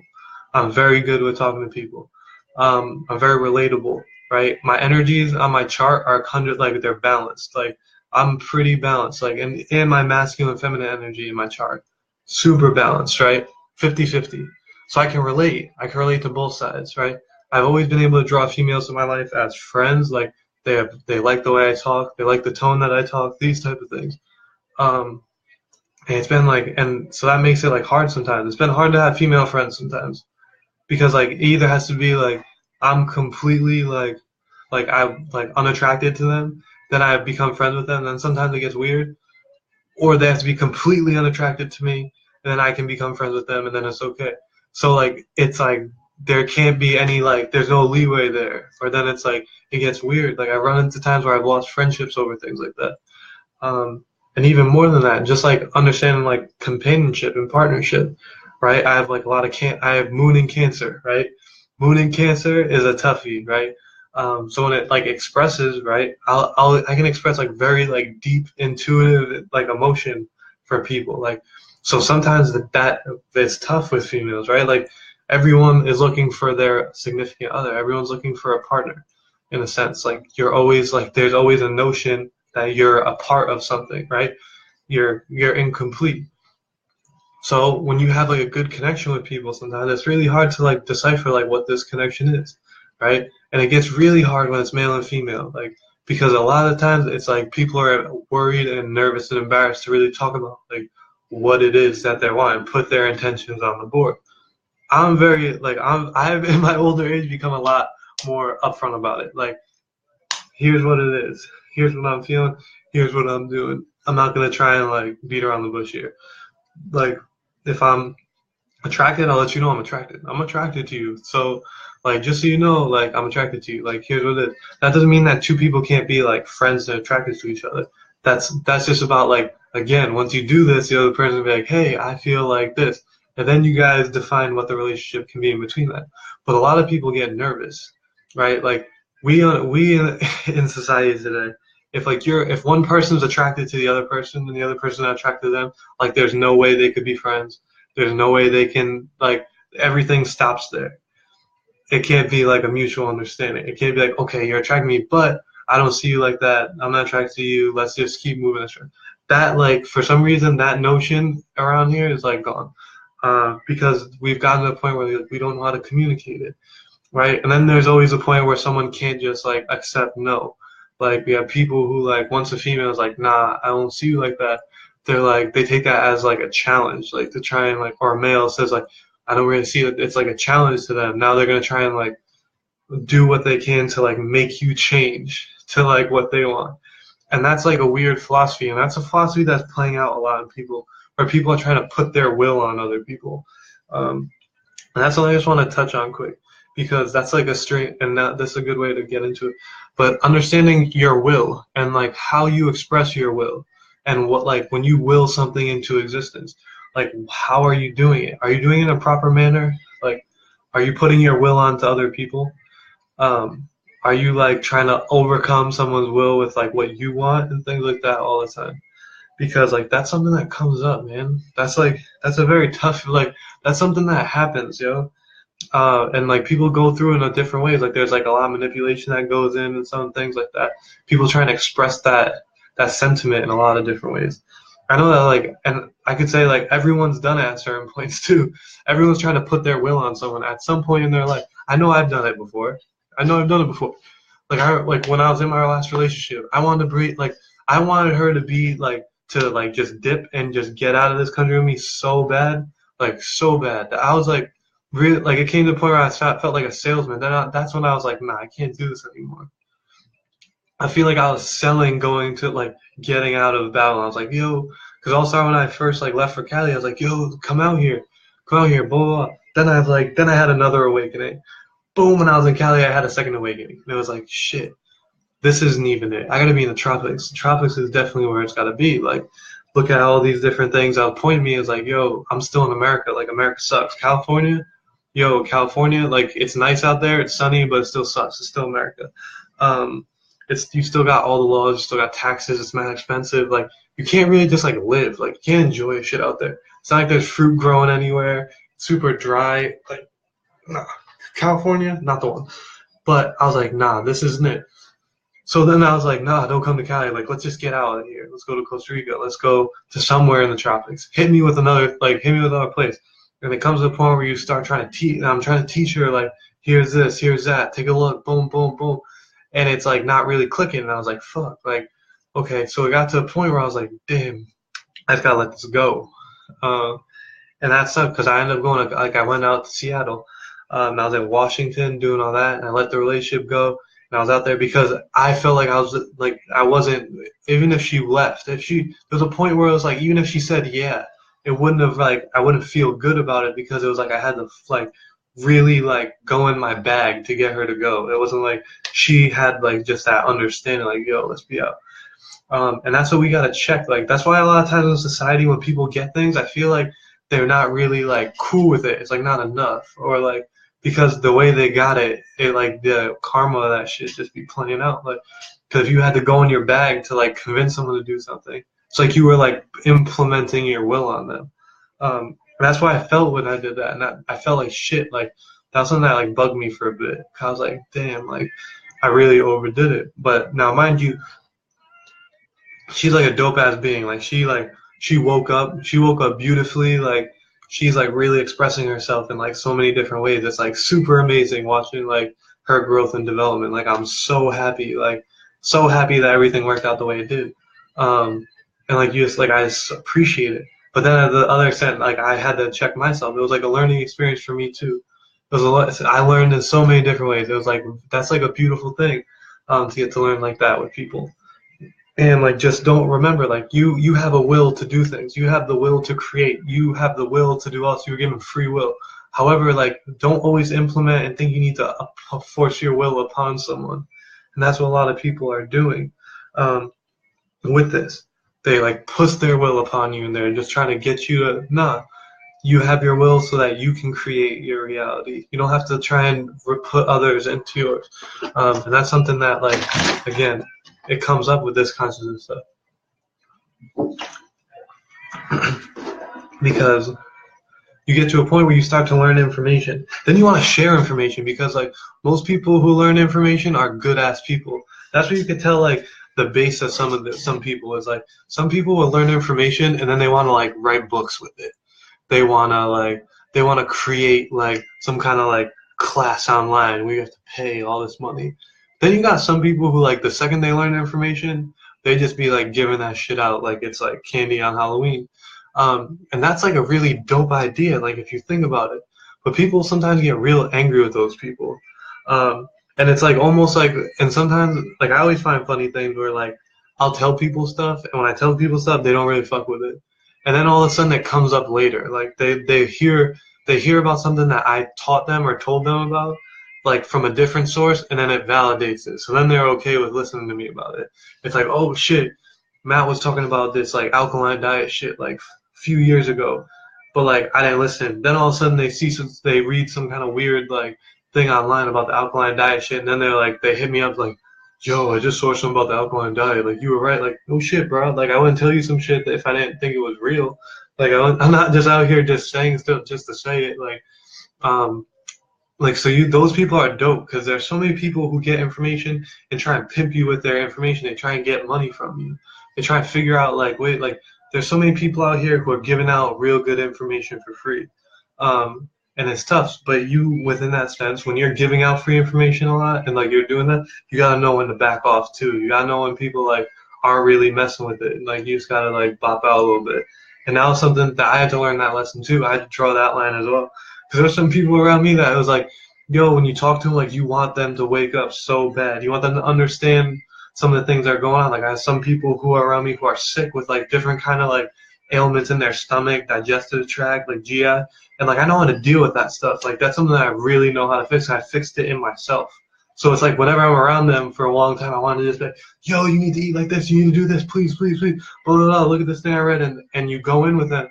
I'm very good with talking to people. I'm very relatable, right? My energies on my chart are like they're balanced. Like I'm pretty balanced. Like and my masculine feminine energy in my chart. Super balanced, right? 50-50. So I can relate. I can relate to both sides, right? I've always been able to draw females in my life as friends. Like they like the way I talk, they like the tone that I talk, these type of things. Um, and it's been like, and so that makes it like hard sometimes. It's been hard to have female friends sometimes because like it either has to be like I'm completely like I'm like unattracted to them, then I become friends with them, then sometimes it gets weird, or they have to be completely unattracted to me, and then I can become friends with them, and then it's okay. So like it's like there can't be any like there's no leeway there, or then it's like it gets weird. Like I run into times where I've lost friendships over things like that. Um, and even more than that, just like understanding like companionship and partnership, right? I have like a lot of I have Moon in Cancer, right? Moon in Cancer is a toughie, right? So when it like expresses, right, I can express like very like deep intuitive like emotion for people, like so sometimes that is tough with females, right? Like everyone is looking for their significant other, everyone's looking for a partner, in a sense. Like you're always like there's always a notion that you're a part of something, right? You're incomplete. So when you have like a good connection with people, sometimes it's really hard to like decipher like what this connection is, right? And it gets really hard when it's male and female, like because a lot of times it's like people are worried and nervous and embarrassed to really talk about like what it is that they want and put their intentions on the board. I'm very like I've in my older age become a lot more upfront about it. Like here's what it is. Here's what I'm feeling. Here's what I'm doing. I'm not gonna try and like beat around the bush here. Like if I'm attracted, I'll let you know I'm attracted. I'm attracted to you. So like just so you know, like I'm attracted to you. Like here's what it is. That doesn't mean that two people can't be like friends and attracted to each other. That's just about like again, once you do this, the other person will be like, hey, I feel like this. And then you guys define what the relationship can be in between that. But a lot of people get nervous, right? Like we in society today, if one person's attracted to the other person and the other person not attracted to them, like there's no way they could be friends. There's no way they can like everything stops there. It can't be like a mutual understanding. It can't be like, okay, you're attracting me, but I don't see you like that. I'm not attracted to you. Let's just keep moving this way. That like for some reason that notion around here is like gone. Because we've gotten to a point where we don't know how to communicate it, right? And then there's always a point where someone can't just like accept no. Like we have people who like once a female is like, nah, I don't see you like that. They're like they take that as like a challenge, like to try and like or a male says like I don't really see it. It's like a challenge to them. Now they're gonna try and like do what they can to like make you change to like what they want. And that's like a weird philosophy, and that's a philosophy that's playing out a lot in people, where people are trying to put their will on other people. And that's something I just want to touch on quick, because that's like a straight, and that's a good way to get into it. But understanding your will and like how you express your will, and what like when you will something into existence, like how are you doing it? Are you doing it in a proper manner? Like, are you putting your will onto other people? Um, are you like trying to overcome someone's will with like what you want and things like that all the time? Because like that's something that comes up, man. That's a very tough like that's something that happens, yo. And like people go through in a different ways. Like there's like a lot of manipulation that goes in and some things like that. People trying to express that sentiment in a lot of different ways. I know that like, and I could say like everyone's done it at certain points too. Everyone's trying to put their will on someone at some point in their life. I know I've done it before. I know I've done it before. Like I like when I was in my last relationship, I wanted to breathe like I wanted her to be like to like just dip and just get out of this country with me so bad, like so bad. I was like really like it came to the point where I felt like a salesman. That's when I was like, nah, I can't do this anymore. I feel like I was selling going to like getting out of Babylon. I was like, yo, because also when I first like left for Cali, I was like, yo, come out here, blah blah. Blah. Then I had another awakening. Boom, when I was in Cali, I had a second awakening. And it was like, shit, this isn't even it. I gotta be in the tropics. The tropics is definitely where it's gotta be. Like, look at all these different things that point me as like, yo, I'm still in America. Like, America sucks. California, yo, California, like, it's nice out there. It's sunny, but it still sucks. It's still America. you still got all the laws, you still got taxes, it's mad expensive. Like you can't really just like live. Like you can't enjoy shit out there. It's not like there's fruit growing anywhere. Super dry. Like nah. California, not the one. But I was like, nah, this isn't it. So then I was like, nah, don't come to Cali. Like, let's just get out of here. Let's go to Costa Rica. Let's go to somewhere in the tropics. Hit me with another place. And it comes to the point where you start trying to teach. And I'm trying to teach her, like, here's this, here's that. Take a look. Boom, boom, boom. And it's, like, not really clicking. And I was like, fuck. Like, okay. So it got to a point where I was like, damn, I just got to let this go. And that sucked because I ended up going, like, I went out to Seattle. And I was in Washington doing all that. And I let the relationship go. And I was out there because I felt like I wasn't, even if she left, there was a point where it was like, even if she said yeah, it wouldn't have, like, I wouldn't feel good about it because it was like I had to, like, really, like, go in my bag to get her to go. It wasn't like she had, like, just that understanding, like, yo, let's be out. And that's what we got to check. Like, that's why a lot of times in society when people get things, I feel like they're not really, like, cool with it. It's, like, not enough. Or, like, because the way they got it, like the karma of that shit just be playing out. Like, because if you had to go in your bag to like convince someone to do something, it's like you were like implementing your will on them. And that's why I felt when I did that, and I felt like shit. Like that was something that like bugged me for a bit. I was like, damn, like I really overdid it. But now, mind you, she's like a dope ass being. Like she woke up beautifully. Like she's like really expressing herself in like so many different ways. It's like super amazing watching like her growth and development. Like I'm so happy that everything worked out the way it did. And like I just appreciate it. But then at the other extent, like I had to check myself. It was like a learning experience for me too. It was a lot. I learned in so many different ways. It was like that's like a beautiful thing, to get to learn like that with people. And like just don't remember, like you have a will to do things. You have the will to create. You have the will to do all. So you're given free will. However, like don't always implement and think you need to force your will upon someone. And that's what a lot of people are doing with this. They like push their will upon you and they're just trying to get you to you have your will so that you can create your reality. You don't have to try and put others into yours. And that's something that like, again, it comes up with this consciousness stuff. Because you get to a point where you start to learn information. Then you want to share information because like most people who learn information are good ass people. That's where you can tell like the base of some people is like some people will learn information and then they want to like write books with it. They want to create like some kind of like class online where you have to pay all this money. Then you got some people who like the second they learn information, they just be like giving that shit out like it's like candy on Halloween. And that's like a really dope idea, like if you think about it. But people sometimes get real angry with those people. And it's like almost like, and sometimes like I always find funny things where like I'll tell people stuff, and when I tell people stuff, they don't really fuck with it. And then all of a sudden it comes up later. Like they hear about something that I taught them or told them about, like from a different source, and then it validates it. So then they're okay with listening to me about it. It's like, oh shit, Matt was talking about this like alkaline diet shit like a few years ago, but like I didn't listen. Then all of a sudden they read some kind of weird like thing online about the alkaline diet shit, and then they hit me up like, yo, I just saw something about the alkaline diet. Like you were right. Like no shit, bro. Like I wouldn't tell you some shit if I didn't think it was real. Like I'm not just out here just saying stuff just to say it. Like so those people are dope because there's so many people who get information and try and pimp you with their information. They try and get money from you. They try and figure out like there's so many people out here who are giving out real good information for free. And it's tough, but you within that sense, when you're giving out free information a lot and like you're doing that, you gotta know when to back off too. You gotta know when people like aren't really messing with it. And, like you just gotta like bop out a little bit. And now something that I had to learn that lesson too. I had to draw that line as well. Because there's some people around me that it was like, yo, when you talk to them, like you want them to wake up so bad. You want them to understand some of the things that are going on. Like I have some people who are around me who are sick with like different kind of like ailments in their stomach, digestive tract, like GI. And like I know how to deal with that stuff. Like that's something that I really know how to fix. I fixed it in myself. So it's like whenever I'm around them for a long time, I want to just be like, yo, you need to eat like this. You need to do this. Please, please, please. Blah, blah, blah. Look at this thing I read. And you go in with them.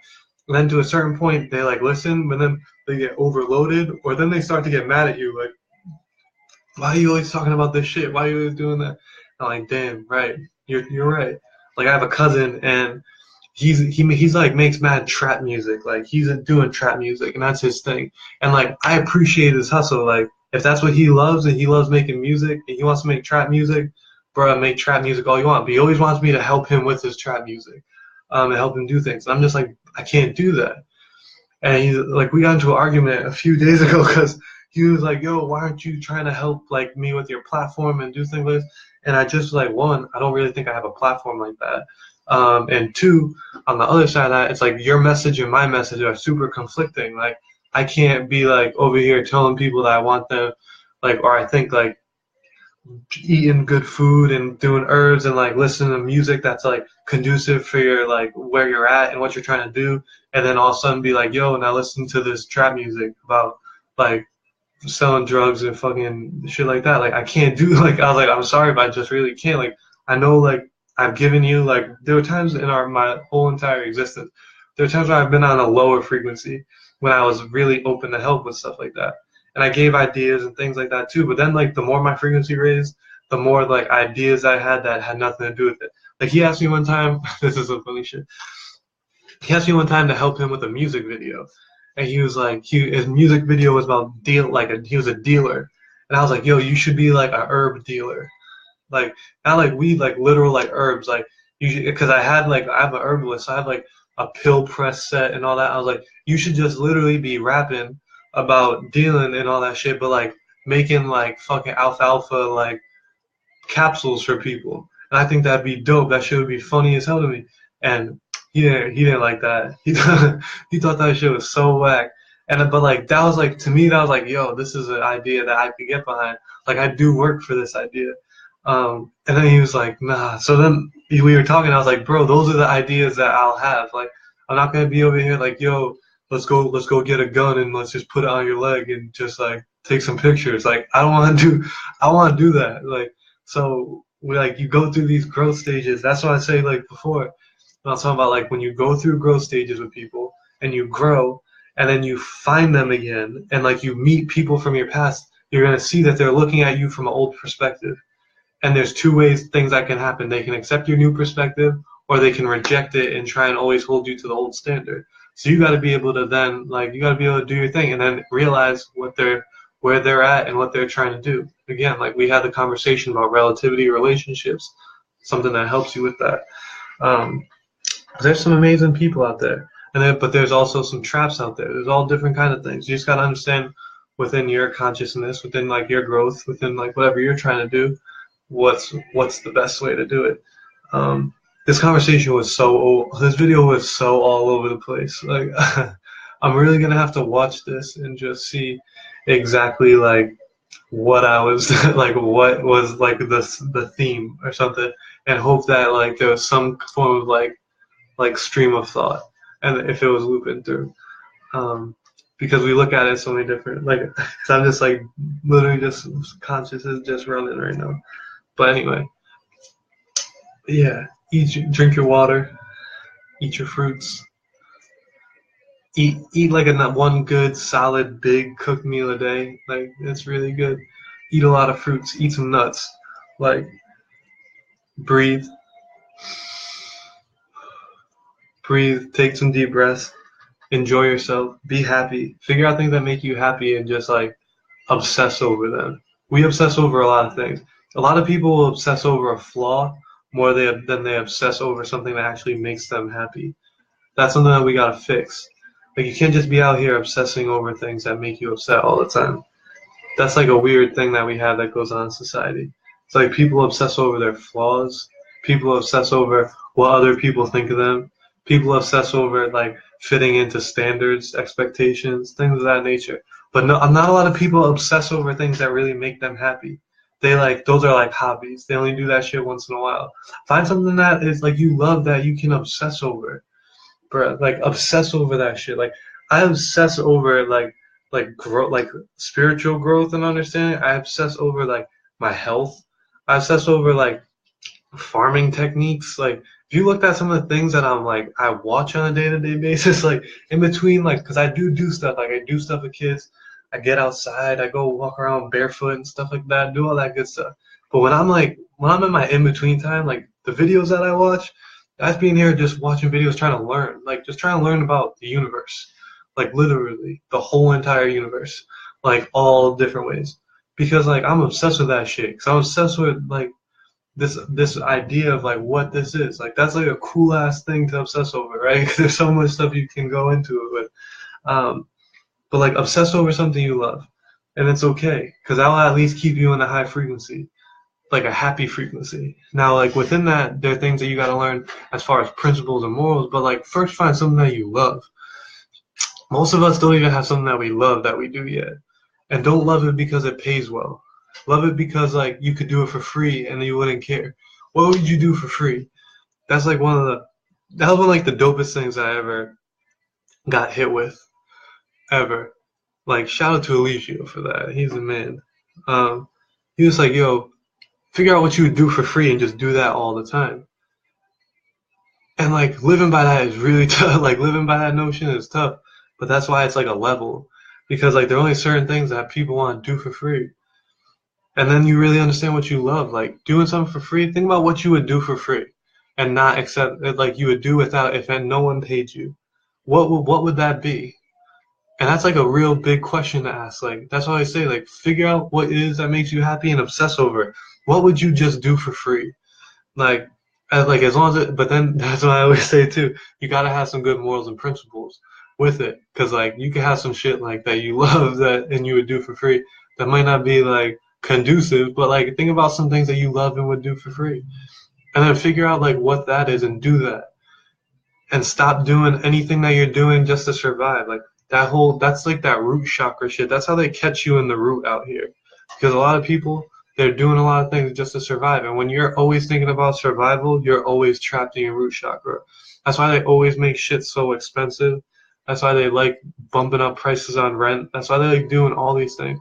And then to a certain point, they like listen, but then they get overloaded, or then they start to get mad at you. Like, why are you always talking about this shit? Why are you always doing that? I'm like, damn, right. You're right. Like I have a cousin and he's like makes mad trap music. Like he's doing trap music and that's his thing. And like I appreciate his hustle. Like if that's what he loves and he loves making music and he wants to make trap music, bro, make trap music all you want. But he always wants me to help him with his trap music, and help him do things. And I'm just like, I can't do that. And he's like, we got into an argument a few days ago because he was like, yo, why aren't you trying to help like me with your platform and do things like this? And I just like, one, I don't really think I have a platform like that. And two, on the other side of that, it's like your message and my message are super conflicting. Like I can't be like over here telling people that I want them, like, or I think like eating good food and doing herbs and like listening to music that's like conducive for your like where you're at and what you're trying to do, and then all of a sudden be like, yo, now listen to this trap music about like selling drugs and fucking shit like that. Like I can't do like I was like, I'm sorry, but I just really can't. Like I know like I've given you like there were times in my whole entire existence, there were times where I've been on a lower frequency when I was really open to help with stuff like that. And I gave ideas and things like that too. But then like the more my frequency raised, the more like ideas I had that had nothing to do with it. Like he asked me one time, this is some funny shit. He asked me one time to help him with a music video, and he was like, his music video was about he was a dealer, and I was like, yo, you should be like a herb dealer, like not like weed, like literal like herbs, like you because I have an herbalist, so I have like a pill press set and all that. I was like, you should just literally be rapping about dealing and all that shit, but like making like fucking alfalfa like capsules for people. And I think that'd be dope. That shit would be funny as hell to me. And he didn't like that. He thought that shit was so whack. And but like that was like to me that was like, yo, this is an idea that I could get behind. Like I do work for this idea. And then he was like, nah. So then we were talking. I was like, bro, those are the ideas that I'll have. Like I'm not gonna be over here like, yo, let's go get a gun and let's just put it on your leg and just like take some pictures. Like I want to do that. Like so we like you go through these growth stages. That's what I say like before. I was talking about like when you go through growth stages with people and you grow and then you find them again and like you meet people from your past, you're gonna see that they're looking at you from an old perspective. And there's two ways things that can happen. They can accept your new perspective or they can reject it and try and always hold you to the old standard. So you got to be able to then you got to be able to do your thing and then realize where they're at and what they're trying to do. Again, like we had the conversation about relativity relationships, something that helps you with that. There's some amazing people out there, but there's also some traps out there. There's all different kind of things. You just got to understand within your consciousness, within like your growth, within like whatever you're trying to do, what's the best way to do it. This conversation was this video was so all over the place. Like I'm really gonna have to watch this and just see exactly like what I was like what was like the theme or something, and hope that like there was some form of like stream of thought, and if it was looping through, because we look at it so many different, like, cause I'm just like literally just conscious is just running right now. But anyway, yeah, drink your water, eat your fruits, eat like one good solid big cooked meal a day. Like it's really good. Eat a lot of fruits, eat some nuts, like breathe, take some deep breaths, enjoy yourself, be happy, figure out things that make you happy and just like obsess over them. We obsess over a lot of things. A lot of people will obsess over a flaw more than they obsess over something that actually makes them happy. That's something that we gotta fix. Like you can't just be out here obsessing over things that make you upset all the time. That's like a weird thing that we have that goes on in society. It's like people obsess over their flaws. People obsess over what other people think of them. People obsess over like fitting into standards, expectations, things of that nature. But not a lot of people obsess over things that really make them happy. Those are like hobbies. They only do that shit once in a while. Find something that is like you love that you can obsess over, bro. Like obsess over that shit. Like I obsess over like growth, like spiritual growth and understanding. I obsess over like my health. I obsess over like farming techniques. Like if you looked at some of the things that I watch on a day-to-day basis, like in between, like because I do stuff. Like I do stuff with kids. I get outside, I go walk around barefoot and stuff like that, do all that good stuff. But when I'm in my in-between time, like the videos that I watch, that's being here just watching videos trying to learn, like just trying to learn about the universe, like literally the whole entire universe, like all different ways. Because like I'm obsessed with that shit. Cause I'm obsessed with like this idea of like what this is. Like that's like a cool ass thing to obsess over, right? 'Cause there's so much stuff you can go into it with. But like obsess over something you love, and it's okay, because that'll at least keep you in a high frequency, like a happy frequency. Now, like within that, there are things that you got to learn as far as principles and morals. But like first, find something that you love. Most of us don't even have something that we love that we do yet, and don't love it because it pays well. Love it because like you could do it for free and you wouldn't care. What would you do for free? That's like that was one of like the dopest things I ever got hit with ever. Like shout out to Eligio for that. He's a man. Um, he was like, yo, figure out what you would do for free and just do that all the time. And like living by that is really tough. Like living by that notion is tough. But that's why it's like a level. Because like there are only certain things that people want to do for free. And then you really understand what you love. Like doing something for free, think about what you would do for free and not accept it, like you would do without if no one paid you. What would that be? And that's like a real big question to ask. Like that's why I say like figure out what it is that makes you happy and obsess over it. What would you just do for free? Like as long as it, but then that's what I always say too. You gotta have some good morals and principles with it, because like you can have some shit like that you love that and you would do for free that might not be like conducive, but like think about some things that you love and would do for free, and then figure out like what that is and do that, and stop doing anything that you're doing just to survive. Like that's like that root chakra shit. That's how they catch you in the root out here, because a lot of people, they're doing a lot of things just to survive. And when you're always thinking about survival, you're always trapped in your root chakra. That's why they always make shit so expensive. That's why they like bumping up prices on rent. That's why they like doing all these things.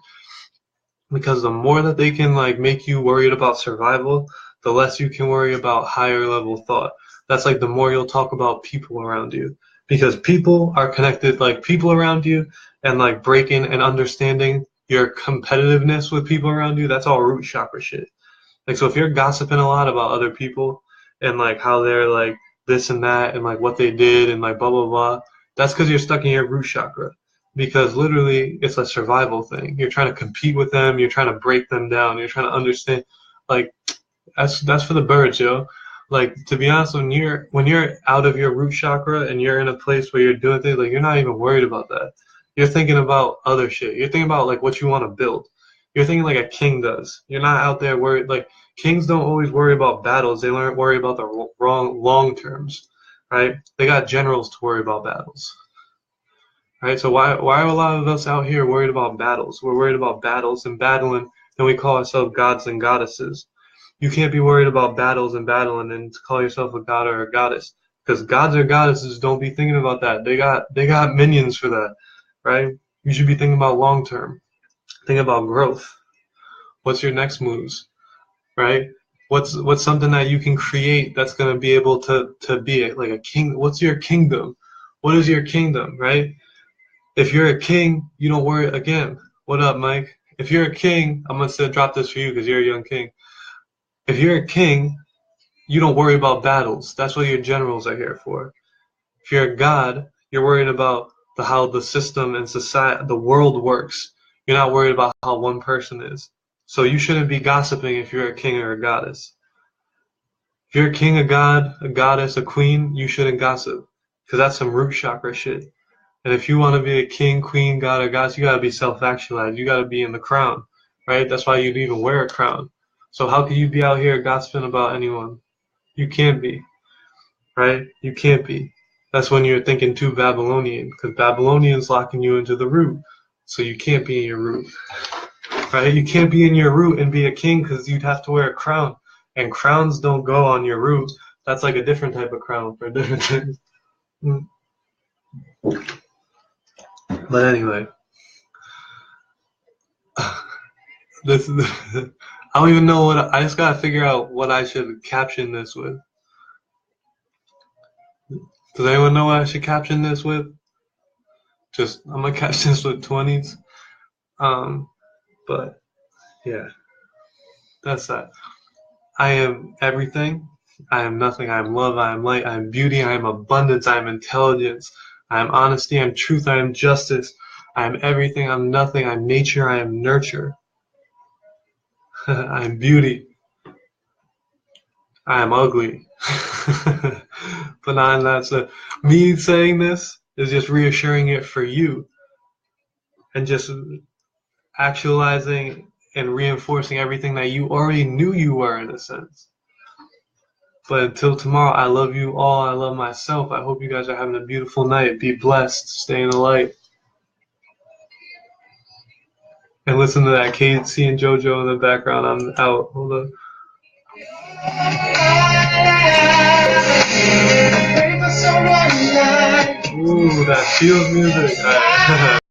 Because the more that they can like make you worried about survival, the less you can worry about higher level thought. That's like the more you'll talk about people around you. Because people are connected, like people around you, and like breaking and understanding your competitiveness with people around you, that's all root chakra shit. Like, so if you're gossiping a lot about other people and like how they're like this and that and like what they did and like blah blah blah, that's because you're stuck in your root chakra. Because literally, it's a survival thing. You're trying to compete with them. You're trying to break them down. You're trying to understand. Like, that's for the birds, yo. Like, to be honest, when you're out of your root chakra and you're in a place where you're doing things, like you're not even worried about that. You're thinking about other shit. You're thinking about like what you want to build. You're thinking like a king does. You're not out there worried. Like kings don't always worry about battles. They worry about the wrong long terms, right? They got generals to worry about battles, right? So why are a lot of us out here worried about battles? We're worried about battles and battling, and we call ourselves gods and goddesses. You can't be worried about battles and battling and call yourself a god or a goddess, because gods or goddesses don't be thinking about that. They got minions for that, right? You should be thinking about long term. Think about growth. What's your next moves, right? What's something that you can create that's gonna be able to be like a king? What's your kingdom? What is your kingdom, right? If you're a king, you don't worry again. What up, Mike? If you're a king, I'm gonna drop this for you because you're a young king. If you're a king, you don't worry about battles. That's what your generals are here for. If you're a god, you're worried about how the system and society, the world works. You're not worried about how one person is. So you shouldn't be gossiping if you're a king or a goddess. If you're a king, a god, a goddess, a queen, you shouldn't gossip, because that's some root chakra shit. And if you want to be a king, queen, god, or goddess, you gotta be self-actualized. You gotta be in the crown, right? That's why you'd even wear a crown. So how can you be out here gossiping about anyone? You can't be, right? You can't be. That's when you're thinking too Babylonian, because Babylonian's locking you into the root. So you can't be in your root, right? You can't be in your root and be a king, because you'd have to wear a crown. And crowns don't go on your root. That's like a different type of crown for different things. But anyway, this is, I don't even know I just gotta figure out what I should caption this with. Does anyone know what I should caption this with? I'm gonna caption this with 20s. But yeah, That's that. I am everything. I am nothing. I am love. I am light. I am beauty. I am abundance. I am intelligence. I am honesty. I am truth. I am justice. I am everything. I'm nothing. I'm nature. I am nurture. I am beauty. I am ugly. But not in that sense. Me saying this is just reassuring it for you and just actualizing and reinforcing everything that you already knew you were in a sense. But until tomorrow, I love you all. I love myself. I hope you guys are having a beautiful night. Be blessed. Stay in the light. And listen to that KC and JoJo in the background. I'm out. Hold on. Ooh, that feels music.